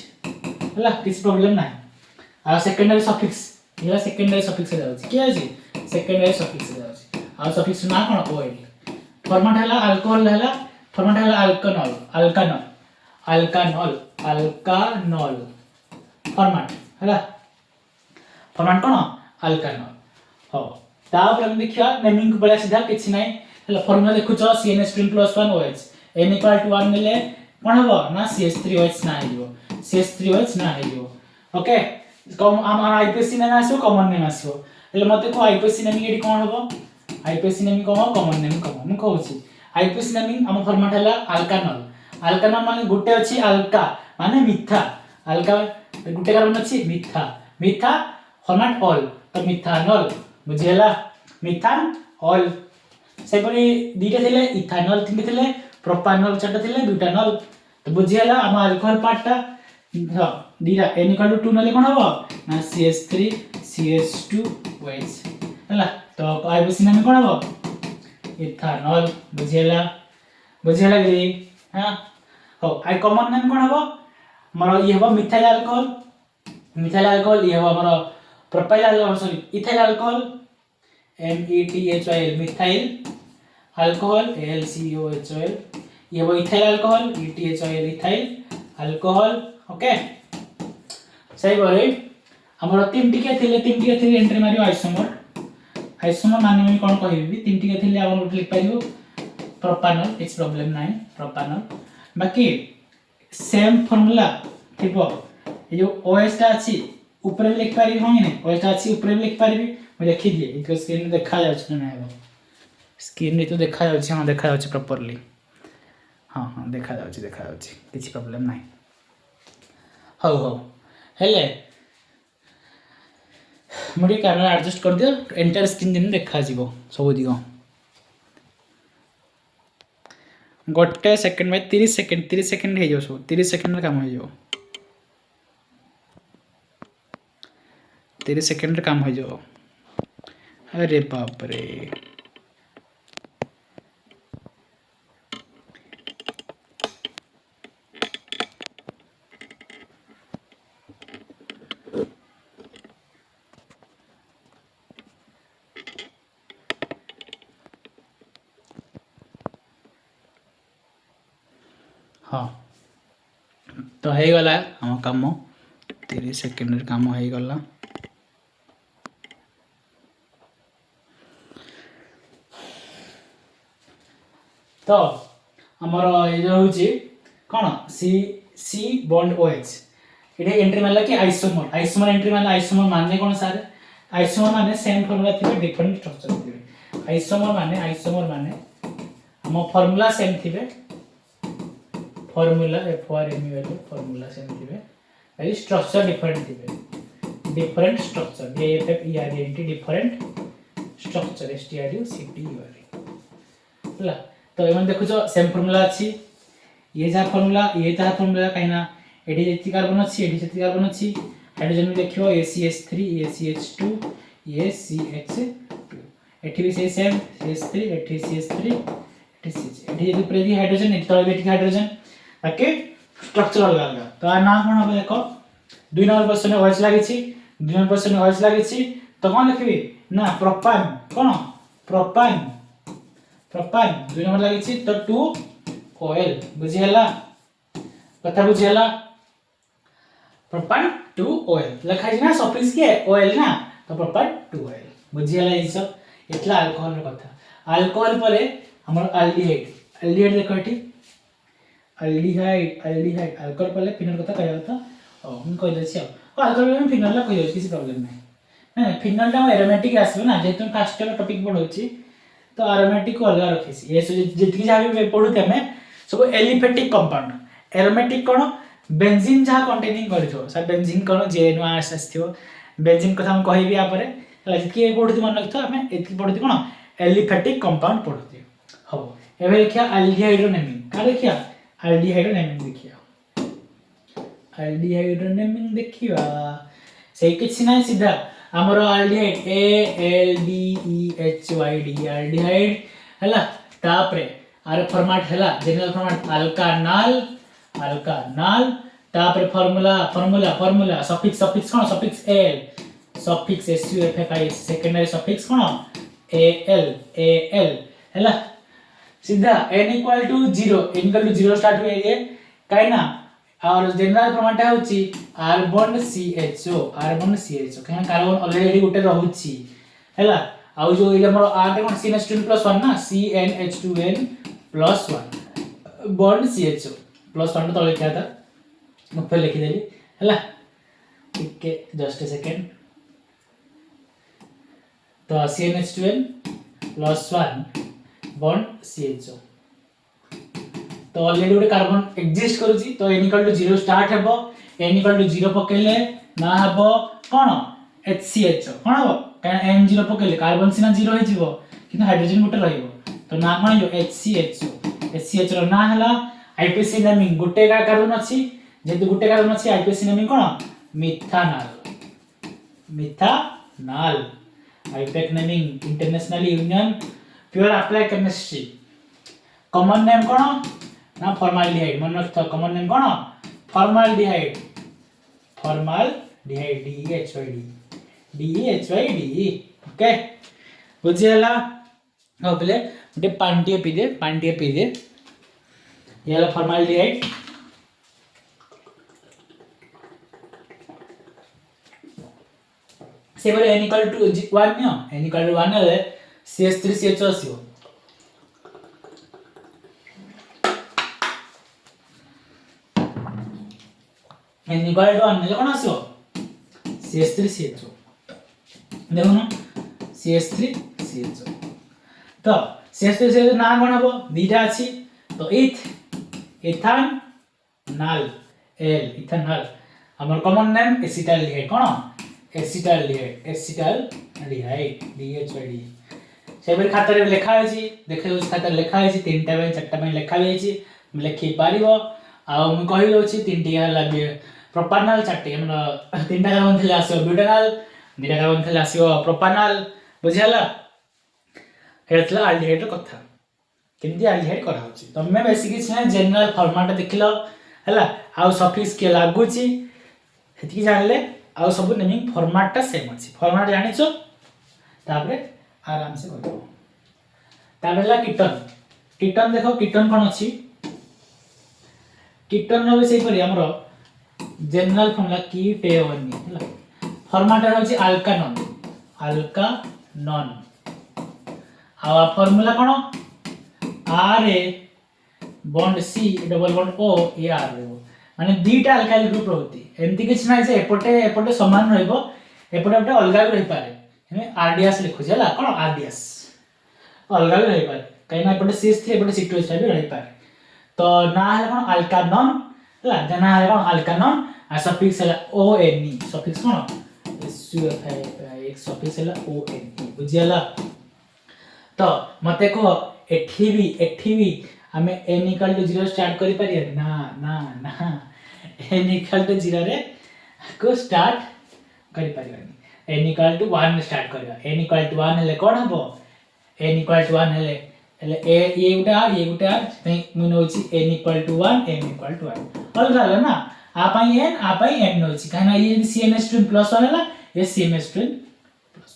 हला किछ प्रॉब्लम नै आ सेकेंडरी सफिक्स ये सेकेंडरी सफिक्स से जाउची के अछि सेकेंडरी सफिक्स से जाउची आ सफिक्स ना कोन OL फॉर्मेट हला अल्कोहल हला फॉर्मेट हला अल्कानॉल फॉर्मेट हला फॉर्मेट कोन अल्कानॉल हो तापर हम देखिया नेमिंग को बड़ा सीधा किछ नै हला फॉर्मूला देखु छ CnH2 + 1 OH n = 1 मिले कोन हबो ना CH3OH ना हियो CH3OH ना हियो ओके कम हम आईपीएससी ने आसो कॉमन नेम आसो એટલે મતે કો આઈપીએસસી નેમિંગ એડી કોણ હબો આઈપીએસસી નેમિંગ કોણ કॉमन नेम કોણ હું કહું छी आईपीएससी नेमिंग हम फॉर्मेट हला अल्कानॉल माने गुटे अछि अल्का माने मिथा अल्का गुटे कार्बन अछि मिथा फॉर्मेट ऑल तो मिथानॉल बुझियला मिथानॉल से परी दीटे थिले इथानॉल थिले थिले प्रोपानॉल चारटा थिले ब्यूटानॉल तो बुझियला हम अल्कोहल पार्टटा हां दीरा n = 2 नले कोन हबो ना CH3 CH2OH हला तो आईपीएससी नेम कोन हबो इथानॉल बुझियला कि हां हो आई कॉमन नेम कोन हबो हमर ये हबो मिथाइल अल्कोहल ये हबो हमर propyl alcohol sorry ethyl alcohol METHIL methyl alcohol AlCOHOL ये हबो ethyl alcohol ETHIL ethyl alcohol okay सही बोले हमर तीन टिके थिले एंट्री मारियो आइसोमर माने में कोन कहबी तीन टिके थिले हम लिख पाइबो प्रोपानॉल इट्स प्रॉब्लम नाही प्रोपानॉल बाकी सेम फार्मूला थिबो ये जो OH ता अछि ऊपर भी लिख पारी होंगे ने OH ता अछि ऊपर भी लिख पारबी मैं देखि दिए इको स्क्रीन में देखा जाउछ ना आबो स्क्रीन रे तो देखा जाउछ हां देखा जाउछ प्रॉपर्ली हाँ हाँ देखा जाଉଛି किसी प्रोब्लेम ना हौ हौ हेले मुझे कैमेरा एडजस्ट कर दियो एंटायर स्क्रीन दिन देखा जीवो सब दिग गोटे सेकेंड में 30 सेकेंड हो सब 30 सेकेंड काम हो 30 सेकेंड काम हो अरे बाप रे हाँ तो हो गला आम कम 30 सेकेंड काम हो गला तो आमर ये हूँ कौन सी सी बॉन्ड ओ एच ये एंट्री मारला कि आइसोमर एंट्री मारला आइसोमर माने कौन सार आइसोमर माने सेम फॉर्मूला थिबे डिफरेंट स्ट्रक्चर थिबे आइसोमर माने हम फॉर्मूला सेम थिबे फॉर्मूला FRMUL फॉर्मूला सेम थिबे आई स्ट्रक्चर डिफरेंट थिबे different structure DFF different structure STRUCTUR होला तो एमन देखुछ सेम फॉर्मूला अछि ये जहाँ फॉर्मूला कहीं ना एडी जेति कार्बन अछि एडी जेति कार्बन अछि हाइड्रोजन में देखियो ACH3 ACH2 ACH2 एठी भी सेम CH3 एठी CH3 एठी CH एठी जेति प्रेदी हाइड्रोजन एठी तळे बेटी हाइड्रोजन ताके स्ट्रक्चर अलग तो आ नाम कोन हम देखो 2 नंबर क्वेश्चन में OH लागि छी 2 नंबर क्वेश्चन में OH लागि छी तो कोन लिखबी ना प्रोपान कोन प्रोपान 2 नंबर लागि छी तो 2 OL बुझी हला कथा बुझी हला प्रोपान 2 OL लिखा छी ना सफिक्स के OL ना तो प्रोपान 2 OL बुझी हला ई सब एतला अल्कोहल रो कथा अल्कोहल परे हमर एल्डिहाइड देखोटी एल्डिहाइड अल्कोहल परे फिनल कथा कहया था ओ हम कह दे छी अल्कोहल में फिनल ला कह दे किसी प्रॉब्लम नहीं फिनल टा एरोमेटिक आसबे ना जेतु फास्ट टॉपिक पढौची तो एरोमेटिक को अलग रखिस ये जितकी जहाँ भी पढ़ुते हमें सब एलिफेटिक कंपाउंड एरोमेटिक कौन बेंजीन जहाँ कंटेनिंग करिथो सर बेंजीन कौन जेएन आसथियो बेंजीन कथा हम कहबी या परे हला जितकी पढ़ुती मन रखिथो हमें एतकी पढ़ुती कौन एलिफेटिक कंपाउंड पढ़ुती हो एबे देखिया एल्डिहाइड रो नेमिंग का देखिया एल्डिहाइड रो नेमिंग देखिया एल्डिहाइड रो नेमिंग देखिया से किछि नै सीधा हमरो एल्डिहाइड ALDEHYD एल्डिहाइड हला तापरे आर फॉर्मेट हला जनरल फॉर्मेट अल्कानल तापरे फार्मूला सफिक्स कोन suffix L suffix SUFFIX secondary suffix कोन AL हला सीधा n = 0 स्टार्ट हुए ये काई ना और जनरल फॉर्मेट होची कार्बन CHO कहीं कार्बन ऑलरेडी गुटे रहउची हैला आ जो इले हमर आटे कोन CN2N+1 ना CnH2n+1 बॉन्ड CHO +1 तो लिखा था मैं पे लिख देली हैला ठीक है जस्ट अ सेकंड तो CnH2n+1 बॉन्ड CHO तो ऑलरेडी गोटे कार्बन एग्जिस्ट करूची तो n = 0 स्टार्ट हेबो n = 0 पकेले ना हेबो कोन HCHO कोन हेबो काहे n 0 पकेले कार्बन सिना 0 हे जिवो किंतु हाइड्रोजन गोटे रहिबो तो ना कोन जो HCHO रो ना हला आईपीसी नेमिंग गोटे का कार्बन अछि जेतु गोटे कार्बन अछि आईपीसी नेमिंग कोन methanal IUPAC naming international union pure applied chemistry common name कोन ना फॉर्माल्डिहाइड मन रखता कॉमन नेम कोन फॉर्माल्डिहाइड DEHYD ओके बुझियला हो पले गोटे पांटिए पी दे ये वाला फॉर्माल्डिहाइड से बोले n = 1 न n = 1 ले CH3CHO आसीओ n = 1 ले कोन आसीओ CH3CHO देखो ना CH3CHO तो CH3CHO ना कोन हबो बीटा अछि तो इथ इथानॉल एल इथानॉल हमर कॉमन नेम एसिटाल्डिहाइड कोन एसिटाल्डिहाइड DHID सेबरी खाता रे लिखा है देखे उस खाता लिखा है 3टा बाय 4टा बाय लिखा है लिखि पारिबो आ हम कहि दउछि 3टी हला प्रोपानॉल 4टी हम 3टा कार्बन थले आसीओ ब्यूटानॉल 2टा कार्बन थले आसीओ प्रोपानॉल बुझियाला हेतला अल्डिहाइड रो कथा केमती अल्डिहाइड करा होछि तमे बेसिक छ जनरल फॉर्मेट देखिलो हला आ सफिक्स के लागुछि हेती जानले आ सब नेमिंग फॉर्मेटटा सेम अछि फॉर्मेट जानिछो तापरे आराम से करो ताबेला कीटन देखो कीटन कोन अछि कीटन नो से परि हमरो जनरल फॉर्मूला कीटेओनी हला फॉर्मेट होछि अल्कानॉन आ फॉर्मूला कोन Ra bond C double bond O ए आर रहबो माने दीटा अल्काइल ग्रुप रहउती एमती किछ नै जे एपटे समान रहइबो एपटे अलगा रहि पारे हमें आरडीएस लिखु छला कोन आरडीएस अलगा रहि पारे कहिना एपटे CH3 एपटे C2H5 भी रहि पारे तो ना है कोन अल्कानॉन हला जना है कोन अल्कानॉन आ सफिक्स है ONE सफिक्स कोन एक सफिक्स है ONE बुझियाला तो मते को एठी भी हमें n = 0 स्टार्ट करि पारिया ना n = 0 रे को स्टार्ट करि पारिबानी n = 1 स्टार्ट करबा n = 1 हेले कोन हबो n = 1 हेले ये गुटे आर तै मुन होछि n = 1 m = 1 अलगा ना आ पई n होछि कहना ये CN2 + 1 होला ये CMS2 +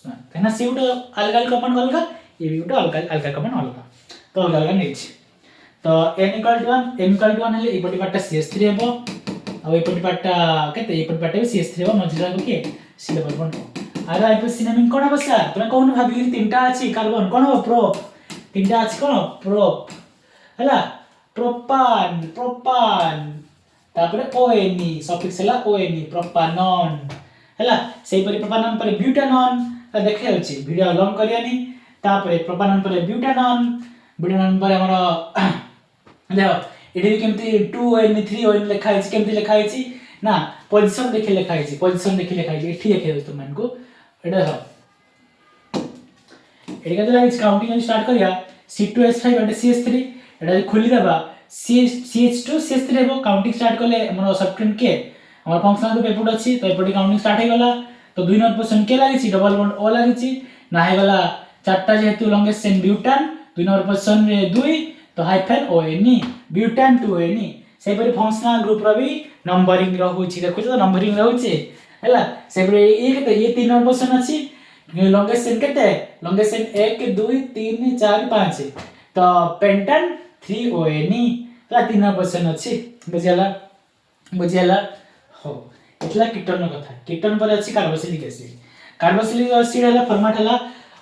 1 कहना से गुटे अलगा कॉमन अलगा ये भी गुटे अलगा कॉमन अलगा तो अलगा नै छै तो n = 1 m = 1 हेले एपटी पाटा CH3 हेबो आ एपटी पाटा केते एपटी पाटा भी CH3 हेबो मझिरा को के C डबल बॉन्ड आरो आइपीसी नेमिंग कोन बसा तमे कोन भाबी 3टा अछि कार्बन कोन हो प्रोप 3टा अछि कोन प्रोप हला प्रोपान तापरे ONE सफिक्स हला ONE प्रोपानॉन हला सेही परि प्रोपानॉन पर ब्यूटानॉन त देखे अछि वीडियो लॉन्ग करियानी तापरे प्रोपानॉन पर ब्यूटानॉन पर हमर देखो एडी केमती 2ONE 3ONE लिखा है केमती लिखा है ना पोजीशन देखि लिखा है एठी देखे दोस्तों मन को एडा हो एडी कते लाइक काउंटिंग स्टार्ट करिया C2H5 और CH3 एडा खोली देबा CH2 CH3 हेबो काउंटिंग स्टार्ट करले हमर सब्ट्रेंड के हमर फंक्शनल ग्रुप एपुट अछि तो एपुट काउंटिंग स्टार्ट हे गला तो 2 नंबर पोजीशन के लागि छि डबल बॉन्ड O लागि छि ना हे गला चारटा जेतु लॉन्गेस्ट चेन ब्यूटान 2 नंबर पोजीशन रे 2 तो हाइफन ONE ब्यूटान 2ONE से परि फंक्शनल ग्रुप रो भी नंबरिंग रहउ छि देखो तो नंबरिंग रहउ छि हैला से परि ये 3 नंबर पोजीशन अछि लॉन्गेस्ट चेन केते लॉन्गेस्ट चेन 1 2 3 4 5 तो पेंटन 3ONE ला 3 नंबर पोजीशन अछि बुझियाला हो एतला कीटन कथा कीटन पर अछि कार्बोक्सिलिक एसिड हला फॉर्मेट हला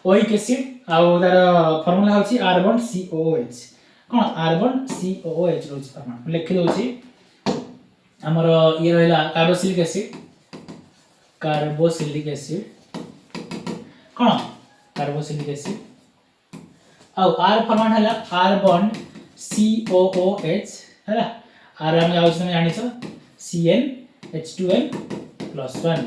ओइक एसिड आ तार फार्मूला होछि R1COOH कोन R1COOH रोज फॉर्मेट लिखि दोछि हमर ये रहला कार्बोक्सिलिक एसिड कोन कार्बोक्सिलिक एसिड आ R फॉर्मेट हला R1COOH हला R हम जाउ छै जानि छ CnH2n + 1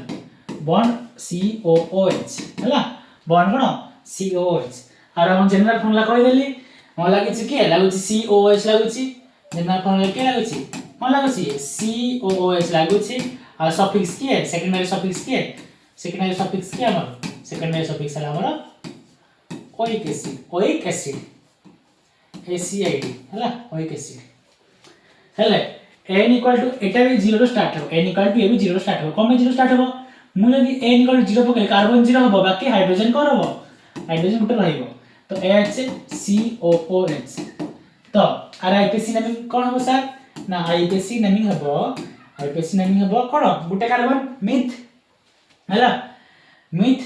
बॉन्ड COOH हला बॉन्ड कोन COOH आर हम जनरल फॉर्मूला कहि देली म लागि छि के लागु छि COOH लागु छि जनरल फॉर्मूला के लागु छि म लागु छि COOH लागु छि आ सफिक्स के सेकेंडरी सफिक्स के हमर सेकेंडरी सफिक्स हमर ओइक एसिड ACID हला ओइक एसिड हले n = एटा भी 0 स्टार्ट हो n = ये भी 0 स्टार्ट हो कम 0 स्टार्ट हो मु यदि n = 0 पके कार्बन 0 हो बाकी हाइड्रोजन को रहबो हाइड्रोजन गुटे रहइबो तो HCOOH तो आर आईपीसी नेमिंग कोन हो सर ना आईपीसी नेमिंग हबो कोन गुटे कार्बन मिथ हला मिथ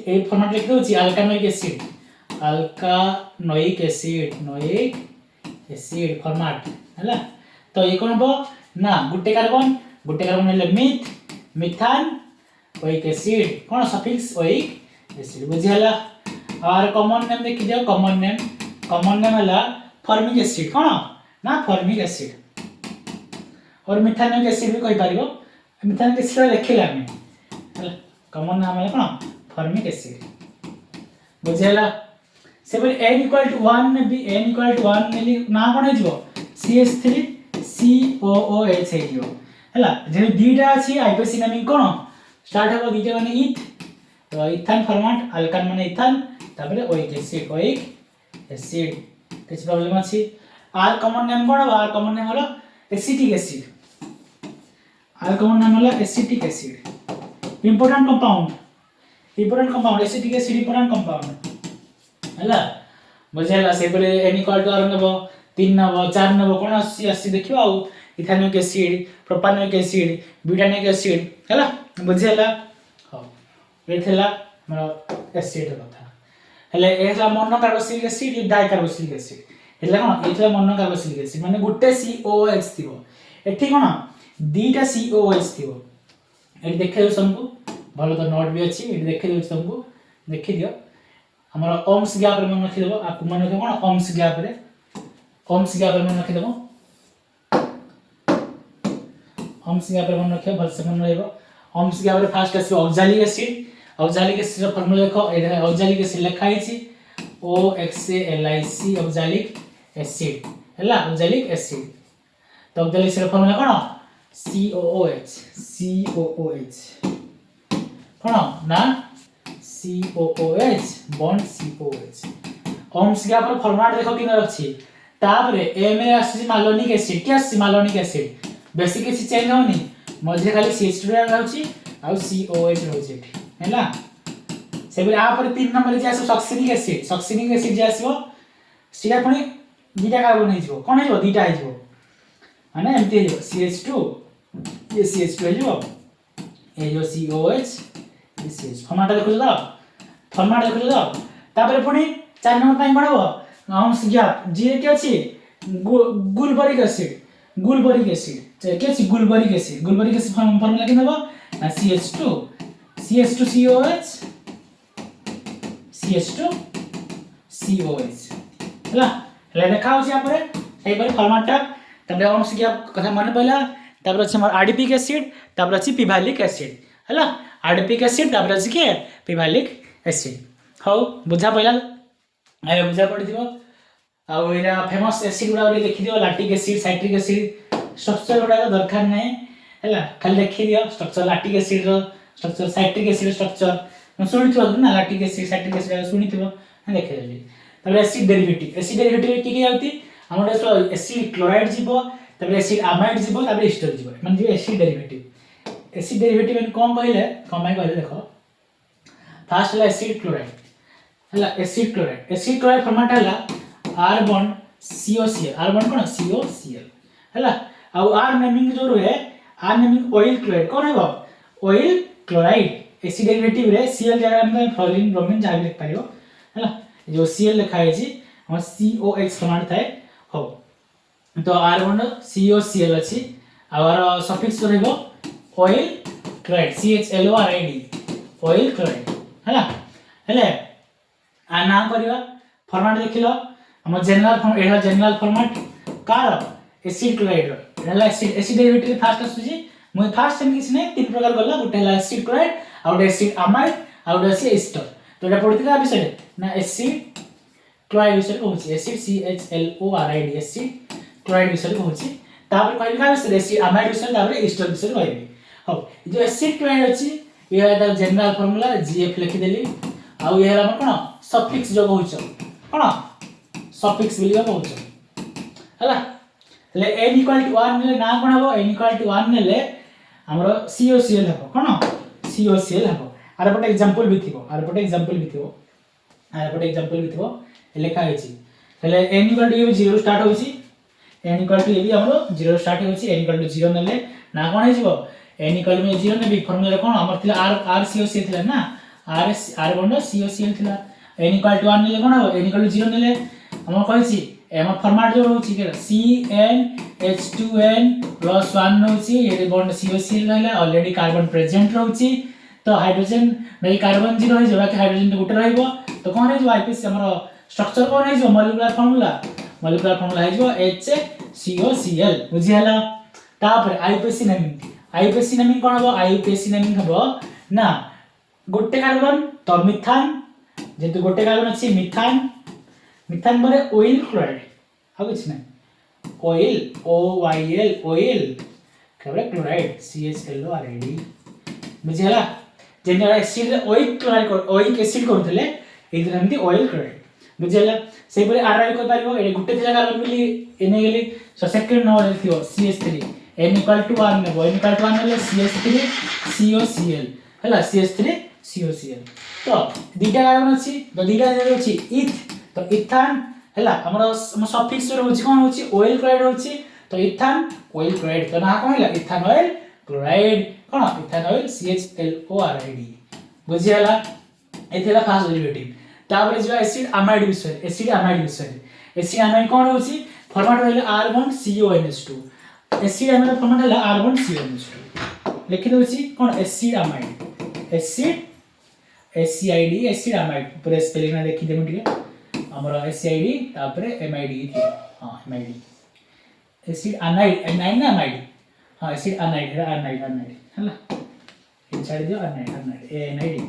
ए फॉर्मेट लिख दोछि अल्कानोइक एसिड फॉर्मेट हला तो ये कोन हबो ना गुटे कार्बन हेले मिथान ओइक एसिड कोन सफिक्स ओइक एसिड बुझियाला और कॉमन नेम देखि दियो कॉमन नेम हला फॉर्मिक एसिड कोन ना फॉर्मिक एसिड और मिथानिक एसिड भी कहि पारिबो मिथानिक एसिड लिखिला आमे हला कॉमन नाम है कोन फॉर्मिक एसिड बुझेला से बोले n = 1 ने भी n = 1 नेली ना कोन हेजिवो CH3 COOH हेजिवो हला जे दीटा अछि आईपीसी नेमिंग कोन स्टार्ट हो दीटा माने ईथ तो इथान फॉर्मेट अल्कान माने इथान ताबले ओइक एसिड किछ प्रॉब्लम अछि आर कॉमन नेम कोन आर कॉमन नेम हलो एसिटिक एसिड आर कॉमन नेम हलो acetic acid important compound acetic acid important compound हला बुझेला से बोले n = r नबो 3 नबो 4 नबो कोन अस्सी देखियो आ ethanoic acid propanoic acid butanoic acid हला बुझेला हो एथेला हमर एसिड कथा हेले एथला monocarboxylic acid dicarboxylic acid हेले कोन एथला मोनो कार्बोक्सिलिक एसिड माने गुटे COOH थिबो एठी कोन दीटा COOH थिबो एठी देखै सबको भलो तो नोट भी अछि एठी देखै दियो सबको देखि दियो हमर ओम्स गैप रे मन रखि देबो आ मन रखि कोन ओम्स गैप रे मन रखि देबो ओम्स गैप रे मन रखियो भल से मन रहइबो ओम्स गैप रे फास्ट अछि ऑक्सैलिक एसिड रो फार्मूला देखो ए ऑक्सैलिक एसिड लिखा हिची OXALIC ऑक्सैलिक एसिड हला ऑक्सैलिक एसिड तो ऑक्सैलिक एसिड रो फार्मूला कोन COOH कोन ना COOH बॉन्ड COOH ओम्स गैप रो फॉर्मेट देखो किन रखछि तापरे ए में आसी मालोनिक एसिड के आसी मालोनिक एसिड बेसिक एसिड चेंज होनी मझे खाली CH2 रहउछि आ COH रहउछि हैला से बोले आ पर 3 नंबर जे आसो सक्सिनिक एसिड जे आसो सिया पणी दीटा कार्बन हे जिवो कोन हे जिवो दीटा हे जिवो माने एमटी हे जिवो CH2 ये CH2 हे जिवो ए जो COH ये CH फॉर्मेट देखो तो तापर पणी 4 नंबर पई बनबो ओम्स गैप जे के अछि गुलबरिक एसिड के अछि गुलबरिक एसिड फॉर्मूला कि देबो CH2COH हला ले देखा होछि यहाँ पर एई पर फॉर्मेटटा तबे ओम्स गैप कथा मन पइला तबे अछि हमर एडिपिक एसिड तबे अछि पिभालिक एसिड हला एडिपिक एसिड तबे अछि के पिभालिक एसिड हो बुझा पइला आय बुझा पड़ी दिबो आ ओइरा फेमस एसिड गुडा देखि दियो lactic acid citric acid structure गुडा दरकार नै हला खाली देखि दियो स्ट्रक्चर लैक्टिक एसिड रो स्ट्रक्चर साइट्रिक एसिड स्ट्रक्चर सुनिथिबो ना लैक्टिक एसिड साइट्रिक एसिड सुनिथिबो देखि देली तबे एसिड डेरिवेटिव की आउती हमर एसिड क्लोराइड जीवो तबे एसिड अमाइड जीवो तबे एस्टर जीवो माने जे एसिड डेरिवेटिव इन कोन कहले देखो फर्स्ट है एसिड क्लोराइड हला एसिड क्लोराइड फॉर्मेट हला R bond COCl R bond कोन COCl हला आ R नेमिंग जो रहे R नेमिंग ऑयल क्लोराइड कोन हेबो ऑयल क्लोराइड एसिड डेरिवेटिव रे Cl जगह में फ्लोरीन ब्रोमीन जा लिख पारियो हला जो Cl लिखा है जी हम COX फॉर्मेट थाए हो तो R बॉन्ड COCl अछि और सफिक्स रहबो oil chloride CHLORID oil chloride हला हेले आ ना करिवा फॉर्मेट देखिलो हम general format car acid chloride हला एसिड डेरिवेटिव फास्ट आसुजी मु फास्ट सेम किछ नै तीन प्रकार गला गुटे हला एसिड क्लोराइड आ गुटे एसिड अमाइड आ गुटे अछि एस्टर तो एटा पढिथिला विषय ना एसिड क्लोराइड विषय कहूची एसिड CHLORID एसिड क्लोराइड विषय कहूची तापर कहबी का विषय एसिड अमाइड विषय तापर एस्टर विषय कहबी हो जो एसिड क्लोराइड अछि ये दा जनरल फार्मूला GF लिखि देली आ ये हमरा कोन सफिक्स जो कहूछ कोन सफिक्स बिलिया कहूछ हला ले n = 1 नेले ना कोन हबो n = 1 नेले हमरो COCl हबो कोन COCl हबो आर पटे एग्जांपल भी थिबो लेखा हेछि हेले n = ये 0 स्टार्ट होछि n = ये भी हमरो 0 स्टार्ट होछि n = 0 नेले ना कोन हेजिबो n = 0 ने भी फार्मूला कोन हमर थिला r COCl थिला ना r बॉन्ड COCl थिला n = 1 नेले कोन हबो n = 0 नेले हम कहछि एमा फॉर्मेट जो रहउछि के CnH2n + 1 रहउछि ये बॉन्ड COCl रहला ऑलरेडी कार्बन प्रेजेंट रहउछि तो हाइड्रोजन नहीं कार्बन 0 हो जबा कि हाइड्रोजन तो गुटे रहइबो तो कोन हे जो आईपीसी हमर स्ट्रक्चर कोन हे जो मॉलिक्यूलर फार्मूला हे जो HCOCl बुझियाला तापर आईयूपीएसी नेमिंग कौन हम आईयूपीएसी नेमिंग हम ना गोटे कार्बन तो मिथान जेतु गोटे कार्बन अच्छी मिथान पर ऑयल क्लोराइड आ कुछ ना oyl OYL oyl chloride CHLORID बुझिला जेन एसिड ओइक एसिड करथले एदिन हमती ऑयल क्लोराइड बुझिला से परे आरआई कर पारिबो ए गुटे थिला कार्बन मिली एने गेली सो सेकंड नो लिखियो CH3 n = 1 नेबो n = 1 ले CH3 COCl हला CH3 COCl तो दीटा कार्बन अछि तो दीटा जे अछि इथ तो इथान हला हमर सफिक्स रो होछि कोन होछि ऑयल क्लोराइड होछि तो इथान ऑयल क्लोराइड तो ना कहला इथानॉल क्लोराइड कोन इथानॉल CHLORID बुझियाला एथिला फास्ट डेरिवेटिव तापर जो एसिड अमाइड विषय एसिड अमाइड कोन होछि फॉर्मेट रहले R1CONH2 एसिड अमाइड फॉर्मेट हला R1CONH2 लिखि दोछि कोन acid amide acid SCID acid amide पूरा स्पेलिंग ना देखि देमु ठीक हमर SCID तापर MID थी हां MID एसिड अनाइड ना अमाइड हां एसिड अनाइड हला इन छाडी दियो अनाइड ANID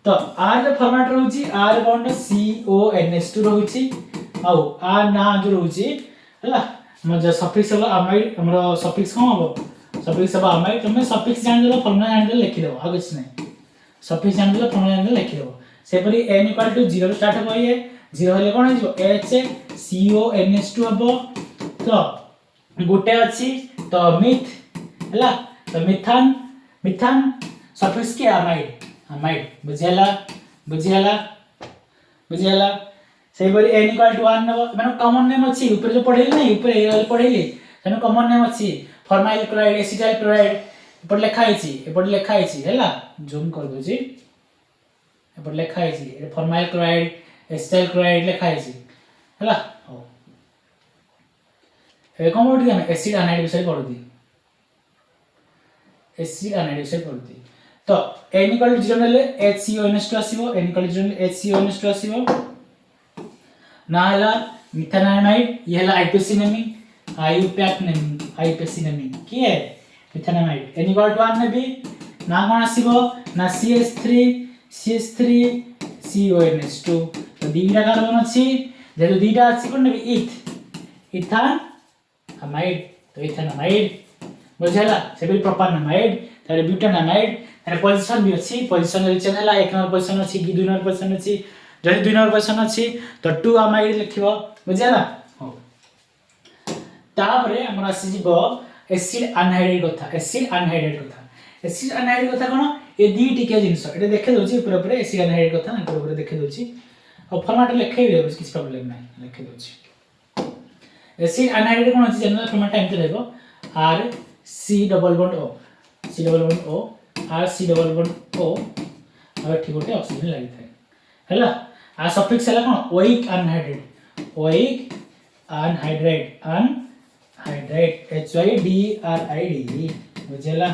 तो आर जो फॉर्मेट रहउची R बॉन्ड CONH2 रहउची आउ आ ना जो रहउची हला हम जो सफिक्स हला अमाइड हमरो सफिक्स कोन हबो सफिक्स हबो अमाइड तुमे सफिक्स जान देलो फॉर्मूला जान देलो लिखि देबो आ कुछ नै सफिक्स जान देलो फॉर्मूला जान देलो लिखि देबो से परी n = 0 स्टार्ट हबो ये 0 हले कोन हिजो HCONH2 हबो तो गुटे अछि तो मिथ हला तो मिथान सफिक्स के अमाइड बुझियाला से परी n = 1 नबो माने कॉमन नेम अछि ऊपर जो पढेली नै ऊपर ए पढेली तने कॉमन नेम अछि फॉर्माइल क्लोराइड एसिटाइल क्लोराइड ऊपर लिखा आइछि हला जूम कर दो जी ऊपर लिखा आइछि ए फॉर्माइल क्लोराइड एसिटाइल क्लोराइड लिखा आइछि हला हो ए कोमोडी हम एसिड अनाइड विषय पढुती तो n = 0 नेले HCONH2 आसीबो n = 0 नेले HCONH2 आसीबो ना हला मिथानामाइड ये हला आईयूपीएसी नेमिंग आईयूपीएसी नेमिंग की है मिथानामाइड n = 1 नेबी ना कोन आसीबो ना CH3 CONH2 तो दीटा कार्बन अछि जेतो दीटा अछि कोन नेबी इथान अमाइड तो इथानामाइड बुझला से भी प्रोपानामाइड तारे ब्यूटानामाइड तारे पोजीशन भी अछि पोजीशन रिलेशन हला 1 नंबर पोजीशन अछि कि 2 नंबर पोजीशन अछि जदि 2 नंबर पोजीशन अछि तो 2 अमाइड लिखिबो बुझला हो तापरे हमरा आसी जिवो एसिड अनहाइड्रेट कथा कोन ए दी टिके जिंस एटा देखे दोछि ऊपर एसिड अनहाइड्रेट कथा ऊपर देखे दोछि और फॉर्मेट लिखे देबो किछ प्रॉब्लम नै लिखे दोछि एसिड अनहाइड्रेट कोन अछि जनरल फॉर्मेट टाइम रहबो C double bond O R C double bond O अब ठीक गोटे ऑक्सीजन लागि थाए हैला आ सफिक्स हला कोन ओइक अनहाइड्रेट HYDRID बुझला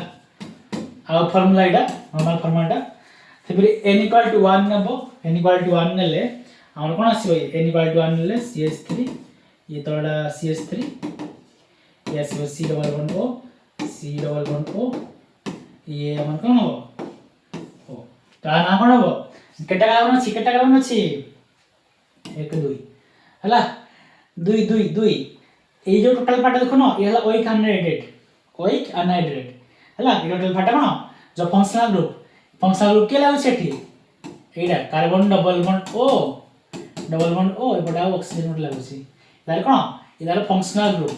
आ फार्मूला इडा नॉर्मल फार्मूला से फिर n = 1 नबो n = 1 नेले हमर कोन आसीबो n = 1 नेले CH3 ये तोडा CH3 ये आसीबो C double bond O ये हमन कोन हो ओ ता ना कोन हो केटा कार्बन अछि 1 2 हला 2 ए जो टोटल पार्ट देखो न ये हला ओइक अनहाइड्रेट हला ये टोटल पार्ट कोन जो फंक्शनल ग्रुप के लागो सेठी एडा कार्बन डबल बॉन्ड O एपटा ऑक्सीजन लागो छि तार कोन इदार फंक्शनल ग्रुप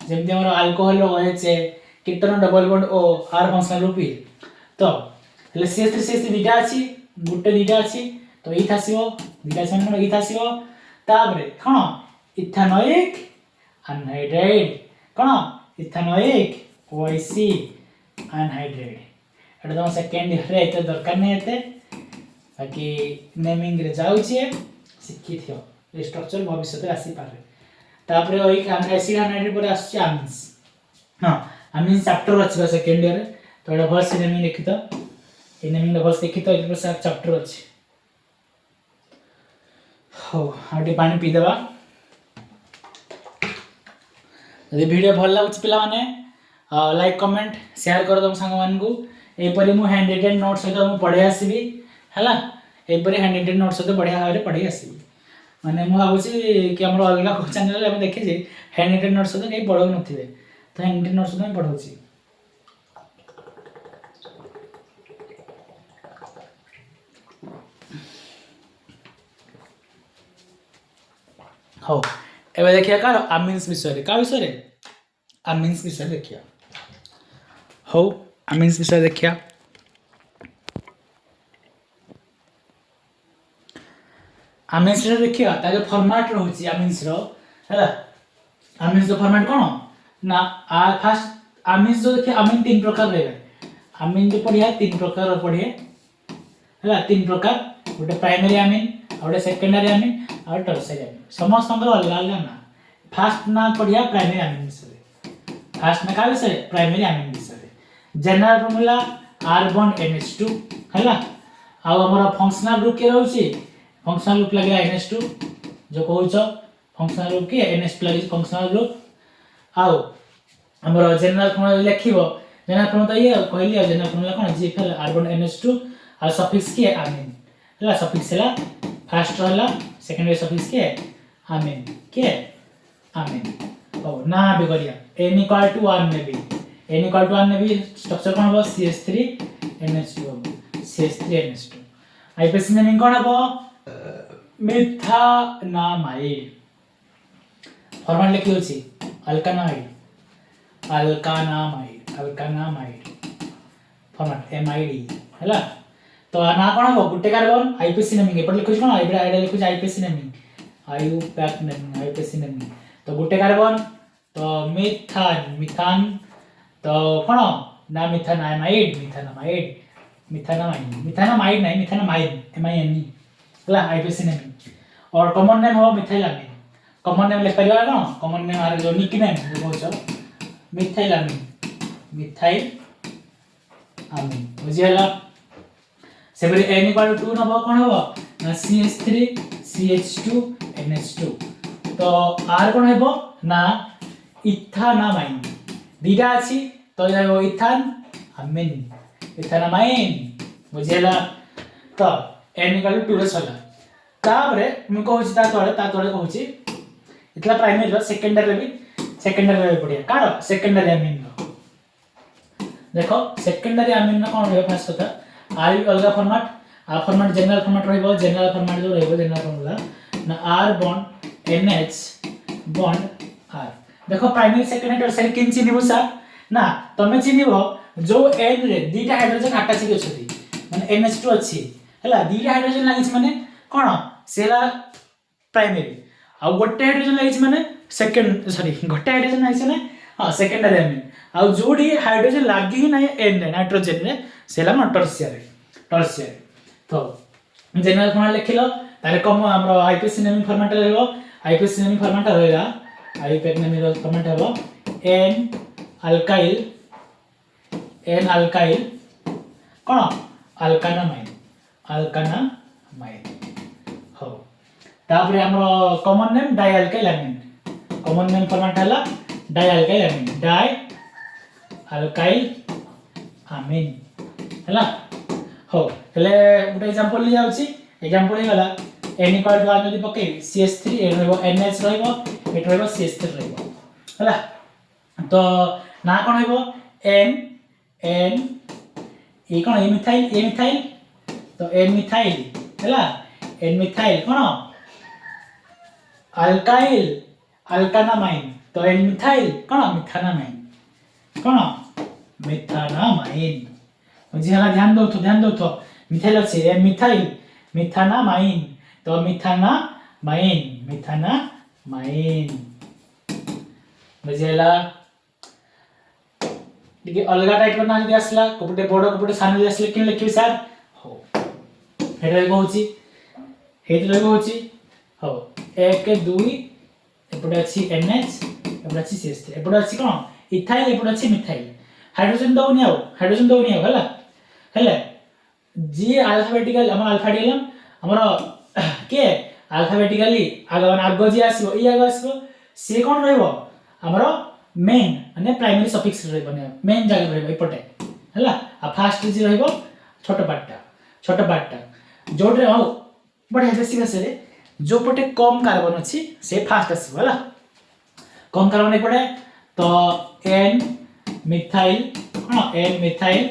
जेमति हमर अल्कोहल रो OH ketone double bond O R functional group तो हले CH3 दीटा अछि गुटे दीटा अछि तो इथ आसीबो दीटा समान इथ आसीबो ताबरे कोन इथानोइक अनहाइड्रेट कोन इथानोइक OIC अनहाइड्रेट एटा तो सेकंड रे एते दरकार नै एते बाकी नेमिंग रे जाउ छी सिखि थियो ए स्ट्रक्चर भविष्य रे आसी पारे तापरे ओइक एसिड अनहाइड्रेट पर आसी आमिन्स हां आमिन्स चैप्टर अछि सेकंड ईयर तो एटा भल से नेमिंग लिखितो ए नेमिंग भल से लिखितो ए पर चैप्टर अछि हो आडी पानी पी देबा यदि वीडियो भल लगुच पिला माने लाइक कमेंट शेयर कर दम सांग मान को एपरी मु हैंड रिटेन नोट सहित मु पढ़े आसीबी हैला एपरी हैंड रिटेन नोट सहित बढ़िया भाव पढ़े आसीबी माने मु भाबुची कि हमर अलगा चैनल रे हम देखि जे हैंड रिटेन नोट सहित कहीं पढ़ो नथिबे तो हैंड रिटेन नोट सहित हम पढ़ौची हो एबे देखिया का आमीन्स विषय का विषय आमीन्स विषय देखिया हो आमीन्स विषय देखिया आमीन्स रे देखिया ता जो फॉर्मेट रहउची आमीन्स रो हैला आमीन्स जो फॉर्मेट कोन ना आ फर्स्ट आमीन्स जो देखिया आमीन तीन प्रकार रहबे आमीन जो पढ़िया तीन प्रकार पढ़िए हैला तीन प्रकार गोटे प्राइमरी आमीन गोटे सेकेंडरी आमीन और टर्शियरी आमीन समस्त अलग अलग ना फास्ट ना पढ़िया प्राइमरी आमीन विषय फास्ट ना का विषय प्राइमरी आमीन विषय general formula R bond NH2 हैला आ हमरा फंक्शनल ग्रुप के रहउची फंक्शनल ग्रुप लगे NH2 जो कहउछ फंक्शनल ग्रुप के NH2 लगे फंक्शनल ग्रुप आ हमरा जनरल फार्मूला लिखिबो जनरल फार्मूला ये कहली जनरल फार्मूला कोन GFL R बॉन्ड NH2 और सफिक्स के आमीन हैला सफिक्स हैला फर्स्ट रहला सेकेंडरी सफिक्स के आमीन ओ ना भी करिया n इक्वल टू 1 में भी n इक्वल टू 1 में भी स्ट्रक्चर कोन हो CH3 NH2 CH3 NH2 IPC naming कोन हो मिथानामाइड फॉर्मूला लिखि होची अल्कानामाइड फॉर्मेट MID हैला तो ना कोन हो गुटे कार्बन आईपीसी नेमिंग एपट लिखुछ कोन आईडी लिखुछ आईपीसी नेमिंग IUPAC नेमिंग आईपीसी नेमिंग तो गुटे कार्बन तो मिथान तो कोन ना मिथानामाइड नहीं मिथानामाइड MINE हला आईपीसी नेमिंग और कॉमन नेम हो मिथाइलामीन कॉमन नेम लिख परिया कोन कॉमन नेम आर जो निक नेम जो कहछ मिथाइलामीन बुझियला सेबरी n इक्वल टू 2 नबो कोन हो ना CH3 CH2 NH2 तो r कोन हेबो ना इथानामाइन दीटा अछि तो जाबो इथानामाइन बुझियला तो n इक्वल टू 2 रे सला ताबरे मु कहूची ता तोळे कहूची इतला प्राइमरी रो सेकेंडरी रे पडिया कार सेकेंडरी अमीन रो देखो सेकेंडरी अमीन ना कोन हो फास्ट कथा आर अलगा फॉर्मेट आ फॉर्मेट जनरल फॉर्मेट रहइबो जनरल फॉर्मेट जो रहइबो जनरल फार्मूला ना R bond NH bond R देखो प्राइमरी सेकेंडरी टर्शियरी किन चिनिबो सा ना तमे चिनिबो जो N रे दीटा हाइड्रोजन अटैच के छथि माने NH2 अछि हैला दीटा हाइड्रोजन लागिछ माने कोन सेला प्राइमरी आ गोटे हाइड्रोजन लागिछ माने गोटे हाइड्रोजन लागिछ ने हां सेकेंडरी अमीन आ जोडी हाइड्रोजन लागी ही नाही N रे नाइट्रोजन रे सेला टर्शियरी तो जनरल फॉर्मूला लिखिलो तारे कम हमरो आईपीसी नेमिंग फॉर्मेट रहबो आईपीसी नेमिंग फॉर्मेट रहला आईपीसी नेमिंग फॉर्मेट हेबो N अल्काइल कोन अल्कानामाइन हो तापरे हमरो कॉमन नेम डाइअल्काइल अमीन कॉमन नेम फॉर्मेट हला डाइअल्काइल अमीन हैला हो हेले गुटे एग्जांपल li जाउची एग्जांपल हे गला n इक्वल टू 1 जदी पके CH3 n रहबो NH रहबो एट रहबो CH3 रहबो हैला तो ना कोन हेबो n ए कोन ए मिथाइल तो n मिथाइल हैला n मिथाइल कोन अल्कानामाइन तो n मिथाइल कोन मिथानामाइन बुझियला ध्यान दो तो मिथाइल अछि n मिथानामाइन तो मिथानामाइन बुझियला देखिए अलगा टाइप ना जदी आसला कपटे बड़ कपटे सानो जदी आसले किन लिखि सर हो हेडर कहूची हो 1 2 एपटे अछि NH एपटे अछि CH3 एपटे अछि कोन इथाइल एपटे अछि मिथाइल हाइड्रोजन दउनी हला जी अल्फाबेटिकल हम अल्फाबेटिकल हमरो के अल्फाबेटिकली आगवन आगो जी आसीबो ई आगो आसीबो से कोन रहइबो हमरो मेन माने प्राइमरी सफिक्स रहबो मेन जागा रहबो एपटे हला आ फास्ट जे रहबो छोट पार्टटा जोडरे हो बढ़िया बेसिक आसे जो पटे कम कार्बन अछि से फास्ट आसी हला कम कार्बन एपटे तो एन मिथाइल कोन एन मिथाइल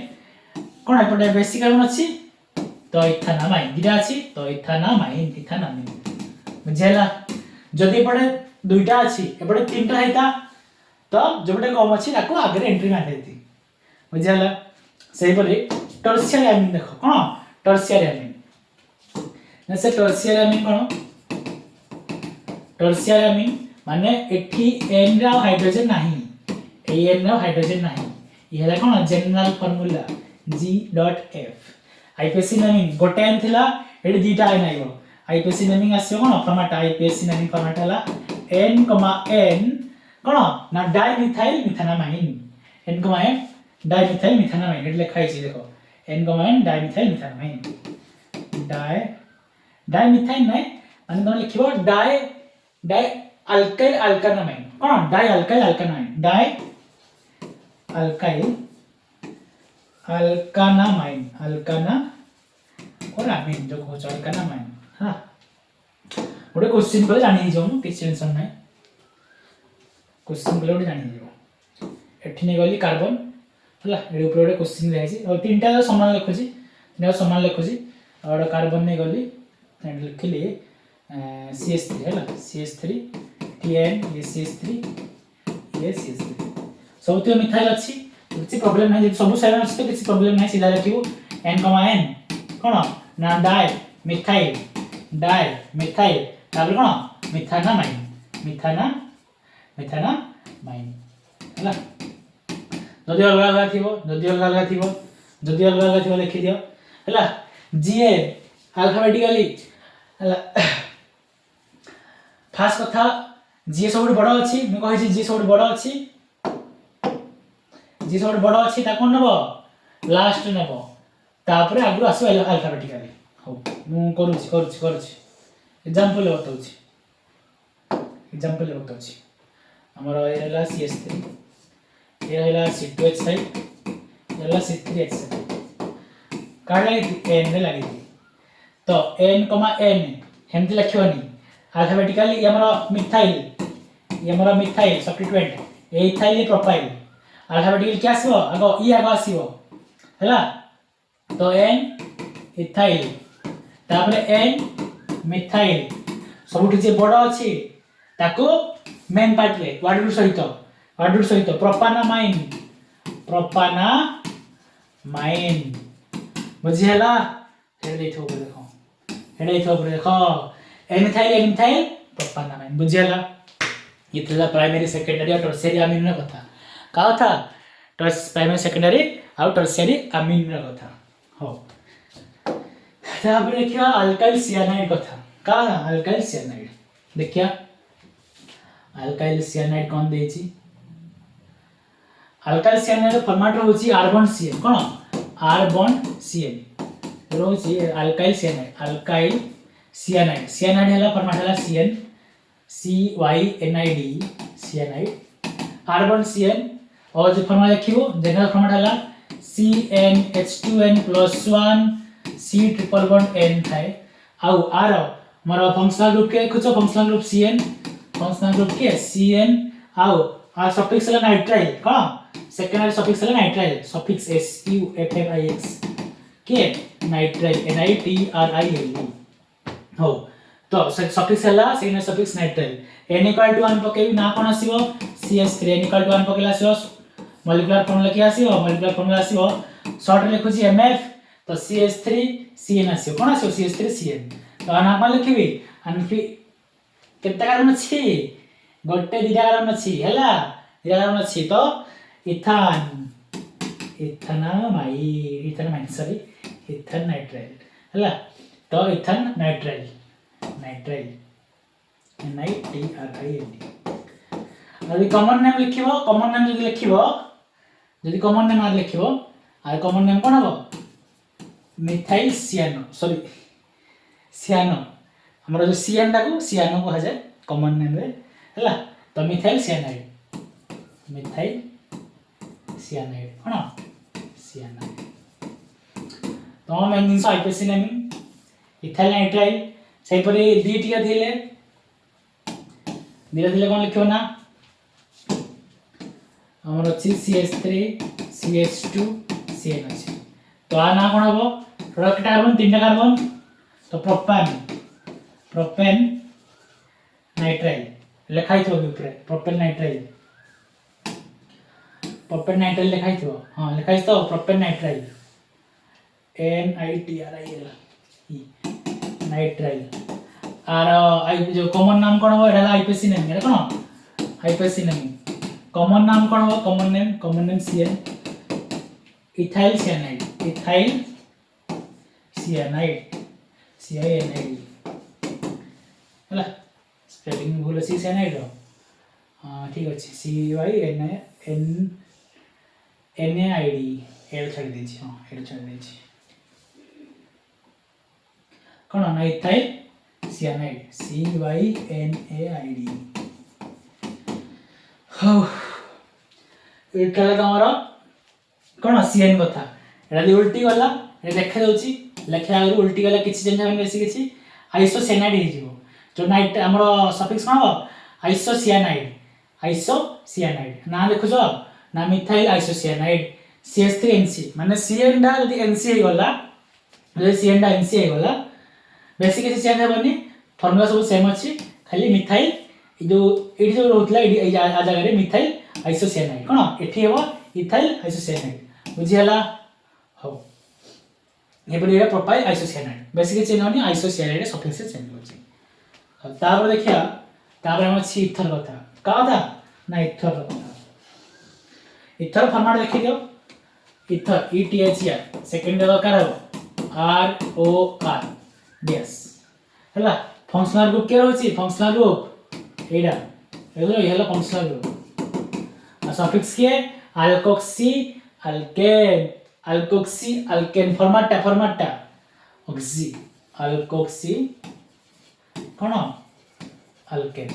कोन एपटे बेसिक कार्बन अछि तो इथानामाइन दिरा अछि तो इथानामाइन बुझेला जदि एपटे दुईटा अछि एपटे तीनटा हेता तो जोटे कम अछि ताको आगे एंट्री मार देती बुझेला सही बोली टर्शियरी अमीन देखो कोन टर्शियरी अमीन ना से टर्शियरी अमीन कोन टर्शियरी अमीन माने एठी एन रा हाइड्रोजन नाही ए एन रा हाइड्रोजन नाही इहेला कोन general formula G.F IUPAC naming गोटे एन थिला एडी दीटा एन आइबो आईपीएसी नेमिंग आसे कोन फॉर्मेट आईपीएसी नेमिंग फॉर्मेट हला n, n कोन ना dimethyl methanamine n, n dimethyl methanamine एट लिखा है देखो n, n dimethyl methanamine dimethyl नै माने तने लिखिबो डाई अल्काइल अल्कानामाइन कोन dialkyl alkanamine dialkyl alkana कोन आमीन जो कहछ अल्कानामाइन हां ओडे क्वेश्चन पर जानि जो किछ टेंशन नै क्वेश्चन पर जानि जो एठी नै गली कार्बन हला एडी ऊपर ओडे क्वेश्चन रहै छी और तीनटा समान लिखुची ने समान लिखुची और कार्बन नै गली एंड लिखली CH3 हला CH3 TN ये CH3 ये CH3 सब तो मिथाइल अछि किछि प्रॉब्लम नै जे सब सेवन अछि तो किछि प्रॉब्लम नै सीधा लिखिबो n, n कोन ना डाई मिथाइल तापर कोन मिथानामाइन हला जदि अलग थिबो लिखि दियो हला Ga अल्फाबेटिकली हला फास्ट कथा Ga सब बड़ अछि मैं कहै छी Ga सब बड़ अछि ता कोन नबो लास्ट नबो तापर आगु आसो अल्फाबेटिकली हो मु करूची एग्जांपल बताउची हमर एला CH3 ये हला C2H5 एला C3H7 काढ लागी n रे लागी तो n, n हेमति लखियोनी अल्फाबेटिकली हमर methyl substituent ethyl propyl alphabetically क्या आसीबो आगो आगो आसीबो हला तो n इथाइल तापर n मिथाइल सबुठी जे बड़ अछि ताको मेन पार्ट रे वाडुर सहित प्रोपानामाइन बुझिहला हेडे थो देखो एमिथाइल प्रोपानामाइन बुझिहला इतला प्राइमरी सेकेंडरी और टर्शियरी अमीन रा कथा प्राइमरी सेकेंडरी और टर्शियरी अमीन रा कथा हो तापर देखिया अल्काइल सियानाइड कथा का अल्काइल सियानाइड देखिया अल्काइल सियानाइड कोन देछि अल्काइल सियानाइड फॉर्मेट होछि आर्गन CN कोन आर्गन CN रोछि अल्काइल सियानाइड हला फॉर्मेट हला CYNID सियानाइड आर्गन CN और जो फॉर्मेट लिखिबो जनरल फॉर्मेट हला CnH2n+1 C triple bond N थाए आउ आर मोर फंक्शनल ग्रुप के कुछ फंक्शनल ग्रुप फंक्शनल ग्रुप के CN आउ आ सफिक्स हला नाइट्राइल कोन सेकेंडरी सफिक्स हला नाइट्राइल सफिक्स SUFFIX के नाइट्राइल NITRIL हो तो सफिक्स हला सेकेंडरी सफिक्स नाइट्राइल n = 1 पकेबी ना कोन आसीबो CH3 n = 1 पकेला आसीबो मॉलिक्यूलर फॉर्मूला के आसीबो शॉर्ट रे लिखुची MF तो CH3 CN आसीबो कोन आसीबो CH3 CN तो आना कोन लिखिबी अनफि केते कारण अछि गोटे दिटा कारण अछि हला दिटा कारण अछि तो इथान नाइट्राइल हला तो इथान नाइट्राइल NITRIL अभी कॉमन नेम लिखिबो जदि कॉमन नेम आर लिखिबो आ कॉमन नेम कोन हबो मिथाइल सियानो हमरा जो सियानो को जाय कॉमन नेम रे हला तो मिथाइल सियानाइड मिथाइल सियानाइड कौन सियानाइड तो मेन जिन आईपीसी नेमिंग इथाइल नाइट्राइल से परे दी टिका थिले धीरे धीरे कौन लिखो ना हमर अछि CH3 CH2 CN अछि तो आ ना कोन हबो प्रोडक्ट कार्बन तीनटा कार्बन तो प्रोपेन नाइट्राइल लिखाई थो ऊपर प्रोपेन नाइट्राइल लिखाई थो हां लिखाई तो propane nitrile NITRIL nitrile are आई जो कॉमन नाम कोन हो एडा आईपीसी नेम एडा कोन आईपीसी नेम कॉमन नाम कोन हो common name CN ethyl cyanide CINID हला स्पेलिंग भूल अछि सियानाइड रो हां ठीक अछि CYNAID एल छाड़ दै छी हां एल छाड़ दै छी कोन ना इथाइल सियानाइड CYNAID हो एटा तमरा कोन CN कथा एटा उल्टी वाला ए देखा जाउची लेखा आगु उल्टी वाला किछि चेंज होबे बेसी किछि आइसोसियानाइड हे जिवो जो नाइट हमरो सफिक्स कोन हो आइसोसियानाइड ना देखु जो ना मिथाइल आइसोसियानाइड CH3NC माने CN डा यदि NC हे गला यदि CN डा NC हे गला बेसी किछि चेंज हेबनी फॉर्मूला सब सेम अछि खाली मिथाइल जो एडी जो रहतला एडी आ जगह रे मिथाइल आइसोसियानाइड कोन एठी हेबो इथाइल आइसोसियानाइड बुझियला हो एबडी रे प्रोपाइल आइसोसियानाइड बेसिकली चेंज होनी आइसोसियानाइड रे सफिक्स चेंज होची तापर देखिया तापर हम छी इथर कथा का था ना इथर कथा इथर फॉर्मेट देखि दियो इथर ETHR सेकंड दरकार हो ROR DS हला फंक्शनल ग्रुप के रहउची फंक्शनल ग्रुप एडा हेलो फंक्शनल ग्रुप आ सफिक्स के अल्कोक्सी अल्केन फॉर्मेटटा ऑक्सी अल्कोक्सी कोन अल्केन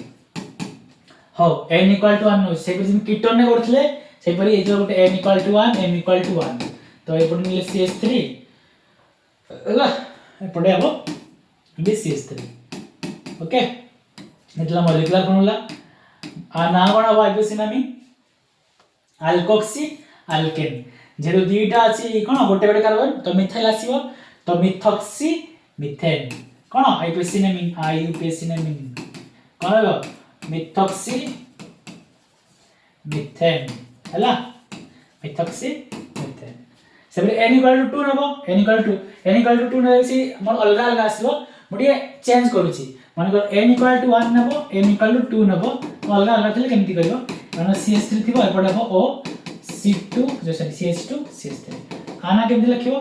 हो n = 1 नो से दिन कीटोन ने करथले से परी ए जो गोटे n = 1 m = 1 तो ए पडी मिले CH3 हला ए पडे हबो CH3 ओके एतला मॉलिक्यूलर फॉर्मूला आ ना कोन हबो आईपीसी नेमिंग अल्कोक्सी अल्केन जेरो दीटा अछि कोन गोटे गोटे कार्बन तो मिथाइल आसीबो तो मिथॉक्सी मिथेन कोन आईपीसी नेमिंग IUPAC नेमिंग कोन हबो मिथॉक्सी मिथेन हला मिथॉक्सी मिथेन सेबे n = 2 नबो n = 2 नेसी मोर अलगा अलगा आसीबो मोडिए चेंज करूची माने n = 1 नबो n = 2 नबो तो अलगा अलगा थले केमति करियो माने CH3 थिबो एपड हबो O C2 जो सॉरी CH2 CH3 आना केमति लिखिबो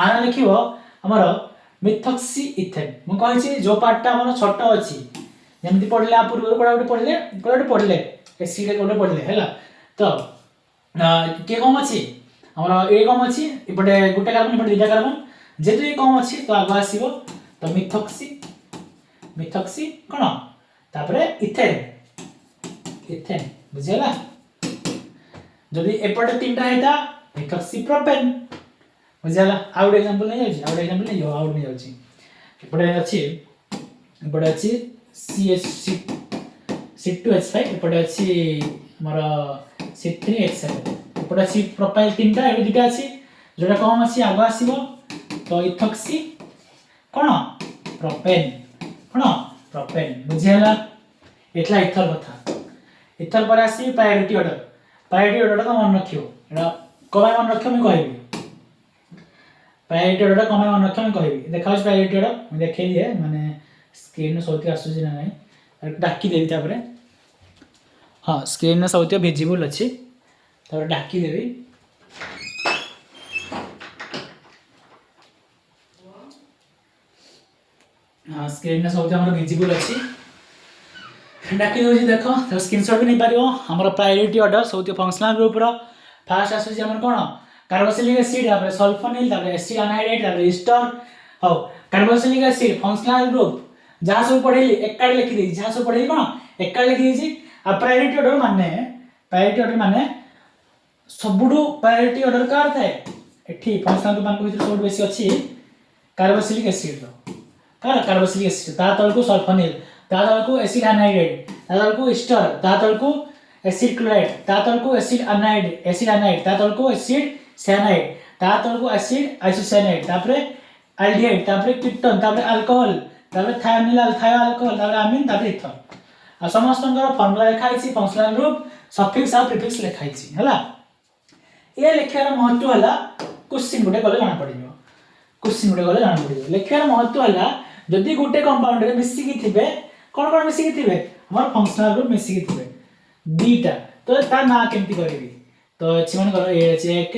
आना लिखिबो हमर मिथॉक्सी इथेन मु कहै छी जो पार्टटा हमर छोट अछि जेमति पढले आ पूर्व कोडा पढले एसिड कोडा पढले हैला तो के कम अछि हमर ए कम अछि इपटे गुटे कार्बन इपटे दुटा कार्बन जेतु ए कम अछि तो आगो आसीबो तो मिथॉक्सी कोन तापरे इथेन बुझियला जदि एपटे तीनटा हेता मिथॉक्सी प्रोपेन बुझियला आउट एग्जांपल नै जाउची आउट नै जाउची एपटे अछि C2H5 एपटे अछि हमर C3H7 एपटे अछि प्रोपाइल तीनटा ए दुटा अछि जोटा कम अछि आगो आसीबो तो इथॉक्सी कोन प्रोपेन बुझियला एतला इथर कथा इथर पर आसी प्रायोरिटी ऑर्डर तो मन रखियो एडा कमाय मन रखियो मैं कहबी प्रायोरिटी ऑर्डर कमाय मन रखियो मैं कहबी देखाउछ प्रायोरिटी ऑर्डर मैं देखै दिए माने स्क्रीन में सौती आसुची ना नै डाकी देबी तापरे हां स्क्रीन में सौती विजिबल अछि तापर डाकी देबी हां स्क्रीन में सौती हमर विजिबल अछि डाकी दोजी देखो तो स्क्रीनशॉट भी नहीं पारियो हमर प्रायोरिटी ऑर्डर सौती फंक्शनल ग्रुप रो फास्ट आसुची हमर कोन कार्बोक्सिलिक एसिड तापर सल्फोनिल तापर एसिड अनहाइड्रेट तापर एस्टर हो कार्बोक्सिलिक एसिड फंक्शनल ग्रुप जहां सब पढेली एक कार्ड लिखि दै जहां सब पढेली कोन एक कार्ड लिखि दै आ प्रायोरिटी ऑर्डर माने प्रायोरिटी ऑर्डर माने सबुडू प्रायोरिटी ऑर्डर कार थाए एठी फंक्शनल ग्रुप मान भीतर सबुडू बेसी अछि कार्बोक्सिलिक एसिड रो कार्बोक्सिलिक एसिड ता तळको सल्फोनिल ता तळको एसिड एनाइड ता तळको एस्टर ता तळको एसिड क्लोराइड ता तळको एसिड एनाइड ता तळको एसिड साइनाइड ता तळको एसिड आइसोसाइनाइड तापरे एल्डिहाइड तापरे कीटोन तापरे अल्कोहल तापरे थायोनिल थायो अल्कोहल तापरे अमीन तापरे इथर आ समस्तंकर फार्मूला लिखाई छी फंक्शनल ग्रुप सफिक्स आ प्रीफिक्स लिखाई छी हला ये लेखार महत्व हला क्वेश्चन गुटे गले जाना पड़ियो क्वेश्चन गुटे गले जाना पड़ियो लेखार महत्व हला जदी गुटे कंपाउंड रे मिसी की थिबे कोन कोन मिसी की थिबे हमर फंक्शनल ग्रुप मिसी की थिबे दीटा तो ता ना केमती करबी तो अछि मन करो ए अछि 1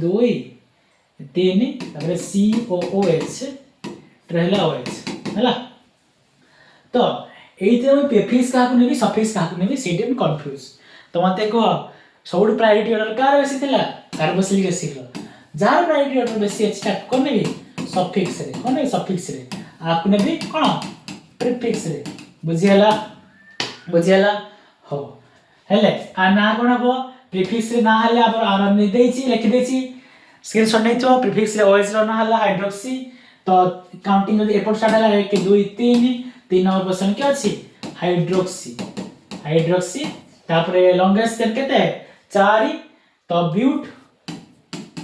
2 3 तापर COOH रहला OH हला तो एइते हम प्रीफिक्स का नेबी सफिक्स का नेबी सेटे में कंफ्यूज तो मते को सबुड प्रायोरिटी ऑर्डर कार बेसी थिला कार्बोक्सिलिक एसिड रो जार प्रायोरिटी ऑर्डर बेसी अछि ता कोन नेबी सफिक्स रे कोन नेबी सफिक्स रे आपको नेबी कोन प्रीफिक्स रे बुझियाला हो हेले आ ना कोन हबो प्रीफिक्स रे ना हले आपण आराम नै देछि लिखि देछि स्क्रीनशॉट नै तो प्रीफिक्स रे OH रो ना हला हाइड्रोक्सी तो काउंटिंग जदी एपोर्ट स्टार्ट हला 1 2 3 नंबर पोजीशन के अछि हाइड्रोक्सी तापरे लॉन्गेस्ट चेन केते 4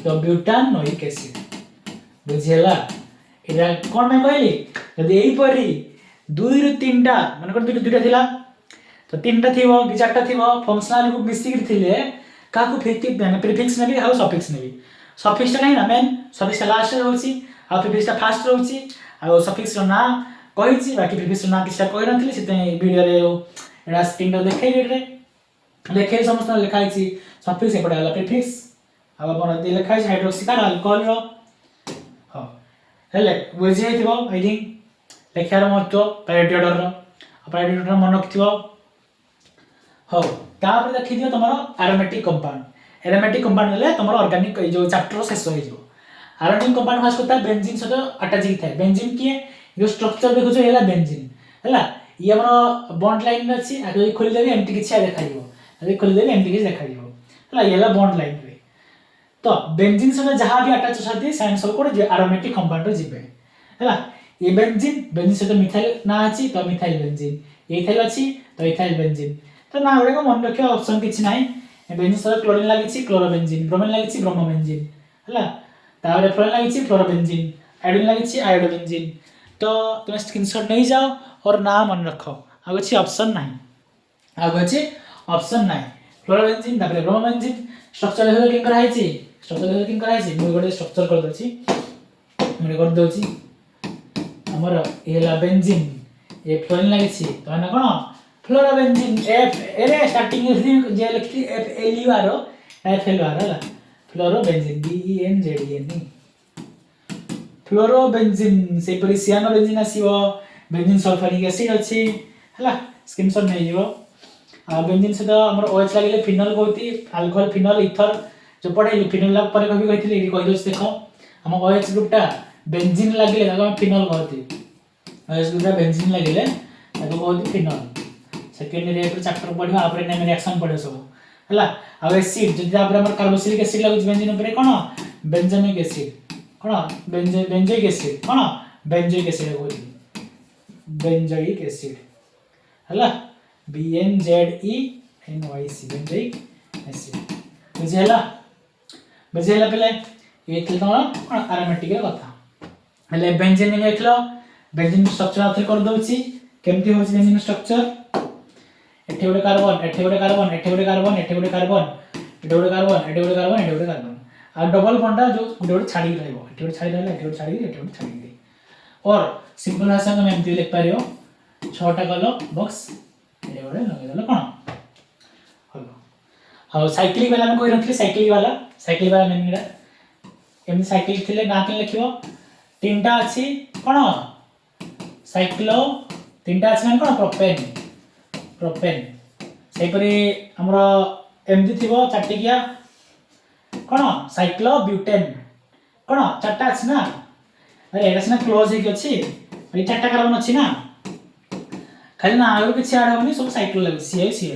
तो ब्यूटानोइक एसिड बुझियला एरा कोन मैं कहली जदी एई परी 2 रु 3 टा माने कोन दुटा थिला तो 3 टा थिबो कि 4 टा थिबो फंक्शनल ग्रुप मिसी कि थिले काकू फिक्स माने prefix navy how suffix navy suffix टा नै ना मेन सफिक्स लास्ट रे होची आ प्रीफिक्स टा फर्स्ट रे होची आ सफिक्स रो ना कहिची बाकी प्रीफिक्स रो ना किछटा कहि नथली सेते वीडियो रे एडा स्क्रीन रे देखै रे लेखे समस्त लिखाई छी सफिक्स एपडा हला प्रीफिक्स अब अपन दे लिखाई छी हाइड्रोक्सी का अल्कोहल रो हां हेले बुझे थिबो आई थिंक लेखार महत्व प्रायोरिटी ऑर्डर रो प्रायोरिटी ऑर्डर मन रखथिबो हो तापर देखि दियो तमरो एरोमेटिक कंपाउंड ले तमरो ऑर्गेनिक जो चैप्टर शेष हो जो एरोमेटिक कंपाउंड खास करता बेंजीन सतो अटैचिंग थाए बेंजीन किए जो स्ट्रक्चर देखो जो हेला बेंजीन हला ये हमरो बॉन्ड लाइन अछि आ जो खोल देबे एमटी किछ देखाइबो अरे खोल देबे एमटी किछ देखाइबो हला ये हेला बॉन्ड लाइन रे तो बेंजीन सतो जहां भी अटैच होती साइन सब कोड जे एरोमेटिक कंपाउंड रे जिबे हला ये बेंजीन सतो मिथाइल ना अछि तो मिथाइल बेंजीन एथाइल अछि तो एथाइल बेंजीन तो ना गुडे को मन रखे ऑप्शन किछ नाही बेंजीन सतो क्लोरीन लागि छि क्लोरोबेंजीन ब्रोमीन लागि छि ब्रोमोबेंजीन हला तारे फ्लोरीन लागि छि फ्लोरोबेंजीन आयोडीन लागि छि आयोडोबेंजीन तो तुम स्क्रीनशॉट नहीं जाओ और ना मन रखो आगे छी ऑप्शन नहीं फ्लोरोबेंजीन तापर ब्रोमोबेंजीन स्ट्रक्चर हेकिंग कराई छी मु गोटे स्ट्रक्चर कर दोची मु कर दोची हमर एला बेंजीन ए फ्लोरीन लागि छी तो ना कोन फ्लोरोबेंजीन एफ एरे स्टार्टिंग जे लिखती F L U R F L R हला फ्लोरोबेंजीन BENZEN फ्लोरोबेंजीन से परि सियानोबेंजीन आसीबो बेंजीन सल्फ्यूरिक एसिड अछि हला स्क्रीनशॉट नै जिवो आ बेंजीन से तो हमर OH लागिले फिनोल कहती अल्कोहल फिनोल इथर जो पढे फिनोल ला पर कभी कहितले एडी कहि दोस देखो हम OH ग्रुप टा बेंजीन लागिले ताको फिनोल कहती OH ग्रुप टा बेंजीन लागिले ताको कहती फिनोल सेकेंड रे चैप्टर पढिबा आपरे नेम रिएक्शन पढे सब हला आ एसिड जदि आपरे हमर कार्बोक्सिलिक एसिड लागु बेंजीन ऊपर कोन बेंजोइक एसिड कोन बेंजोइक एसिड कोन बेंजोइक एसिड कहती बेंजोइक एसिड हला BNZENYC बेंजोइक एसिड बुझेला पहले ये थल तमरा एरोमेटिक रे कथा हले बेंजीन ने देखलो बेंजीन स्ट्रक्चर आथि कर दोछि केमती होछि बेंजीन स्ट्रक्चर एठे गोटे कार्बन एठे गोटे कार्बन एठे गोटे कार्बन एठे गोटे कार्बन एठे गोटे कार्बन एठे गोटे कार्बन एठे गोटे कार्बन आ डबल बॉन्ड जो गोटे छाडी रहइबो एठे गोटे छाडी रहले एठे गोटे छाडी एठे गोटे छाडी और सिंपल भाषा में एमती लिख पारियो 6टा कलो बॉक्स ए गोटे लगे दलो कोन हलो हां साइक्लिक वाला में कोइ रखले साइक्लिक वाला मीनिंग एम साइक्लिक थिले ना के लिखियो तीनटा अछि कोन साइक्लो तीनटा अछि माने कोन प्रोपेन सेहि परि हमरो एमती थिबो चाटिकिया कोन साइक्लो ब्यूटेन कोन चारटा अछि ना अरे एटा सिना क्लोज हे कि अछि ए चारटा कार्बन अछि ना खाली ना आरो किछ ऐड होनी सब साइक्लो लागै सी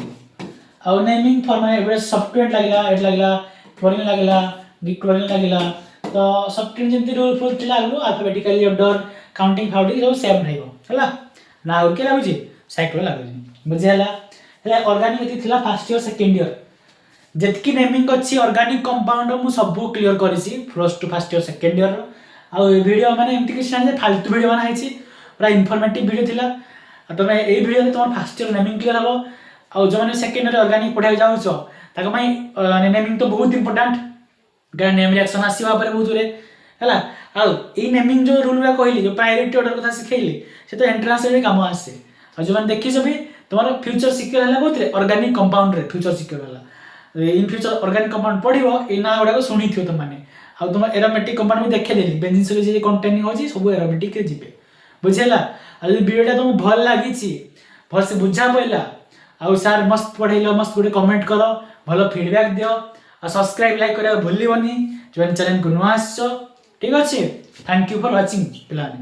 ଆଉ ନେମିଂ ଫର୍ମ ଏବେ ସଫ୍ଟୱେୟାର ଲାଗିଲା ଏଠି ଲାଗିଲା କ୍ଲୋରିନ୍ ଲାଗିଲା କ୍ଲୋରିନ୍ ଲାଗିଲା ତ ସଫ୍ଟୱେୟାର ଯେମିତି ରୁଲ୍ ଫୁଲ୍ ଥିଲା ଆଗରୁ ଆଲଫାବେଟିକାଲି ଅର୍ଡର କାଉଣ୍ଟିଂ ଫାଉଟିଂ ସବୁ ସେମ୍ ରହିବ ହେଲା ନା ଆଉ କିଏ ଲାଗୁଛି ସାଇକ୍ଲୋ ଲାଗୁଛି ବୁଝି ହେଲା ହେଲେ ଅର୍ଗାନିକ ଏଠି ଥିଲା ଫାର୍ଷ୍ଟ ଇୟର ସେକେଣ୍ଡ ଇୟର ଯେତିକି ନେମିଂ ଅଛି ଅର୍ଗାନିକ କମ୍ପାଉଣ୍ଡ ମୁଁ ସବୁ କ୍ଲିୟର କରିଛି first to first year second year ଆଉ ଏ ଭିଡ଼ିଓ ମାନେ ଏମିତି କିଛି ନାହିଁ ଯେ ଫାଲତୁ ଭିଡ଼ିଓ ବନା ହେଇଛି ପୁରା ଇନଫର୍ମେଟିଭ ଭିଡ଼ିଓ ଥିଲା ଆଉ ତୁମେ ଏଇ ଭିଡ଼ିଓରେ ତୁମର ଫାର୍ଷ୍ଟ ଇୟର ନେମିଂ କ୍ଲିୟର ହେବ ଆଉ ଯେଉଁମାନେ ସେକେଣ୍ଡ ଇୟର ଅର୍ଗାନିକ ପଢ଼ିବାକୁ ଯାଉଛ ତାଙ୍କ ପାଇଁ ନେମିଂ ତ ବହୁତ ଇମ୍ପୋର୍ଟାଣ୍ଟ କାରଣ ନେମ୍ ରିଆକ୍ସନ୍ ଆସିବା ଉପରେ ବହୁତ ଗୁରେ ହେଲା ଆଉ ଏଇ ନେମିଂ ଯେଉଁ ରୁଲ୍ ଗୁଡ଼ା କହିଲି ଯେଉଁ ପ୍ରାୟୋରିଟି ଅର୍ଡର କଥା ଶିଖେଇଲି ସେ ତ ଏଣ୍ଟ୍ରାନ୍ସରେ ବି କାମ ଆସେ ଆଉ ଯେଉଁମାନେ ଦେଖିଛ ବି ତୁମର ଫ୍ୟୁଚର ସିକ୍ୟୁର ହେଲା କେଉଁଥିରେ ଅର୍ଗାନିକ କମ୍ପାଉଣ୍ଡରେ ଫ୍ୟୁଚର ସିକ୍ୟୁର ହେଲା ଇନ୍ ଫ୍ୟୁଚର ଅର୍ଗାନିକ କମ୍ପାଉଣ୍ଡ ପଢ଼ିବ ଏଇ ନାଁ ଗୁଡ଼ାକ ଶୁଣିଥିବ ତୁମମାନେ ଆଉ ତୁମ ଏରୋମେଟିକ୍ କମ୍ପାଉଣ୍ଡ ବି ଦେଖେଇଦେଲି ବେଞ୍ଜିନ୍ ସଲ୍ୟୁଟ୍ ଯେ କଣ୍ଟେନିଂ ହେଉଛି ସବୁ ଏରୋମେଟିକ୍ରେ ଯିବେ ବୁଝିହେଲା ଆଉ ଯଦି ଭିଡ଼ିଓଟା ତୁମକୁ ଭଲ ଲାଗିଛି ଭଲସେ ବୁଝା ପଡ଼ିଲା ଆଉ ସାର୍ ମସ୍ତ ପଢ଼େଇଲ ମସ୍ତ ଗୋଟେ କମେଣ୍ଟ କର ଭଲ ଫିଡ଼ବ୍ୟାକ୍ ଦିଅ ଆଉ ସବସ୍କ୍ରାଇବ୍ ଲାଇକ୍ କରିବାକୁ ଭୁଲିବନି ଯେଉଁମାନେ ଚ୍ୟାନେଲକୁ ନୂଆ ଆସିଛ ଠିକ୍ ଅଛି ଥ୍ୟାଙ୍କ ୟୁ ଫର୍ ୱାଚିଂ ପିଲାମାନେ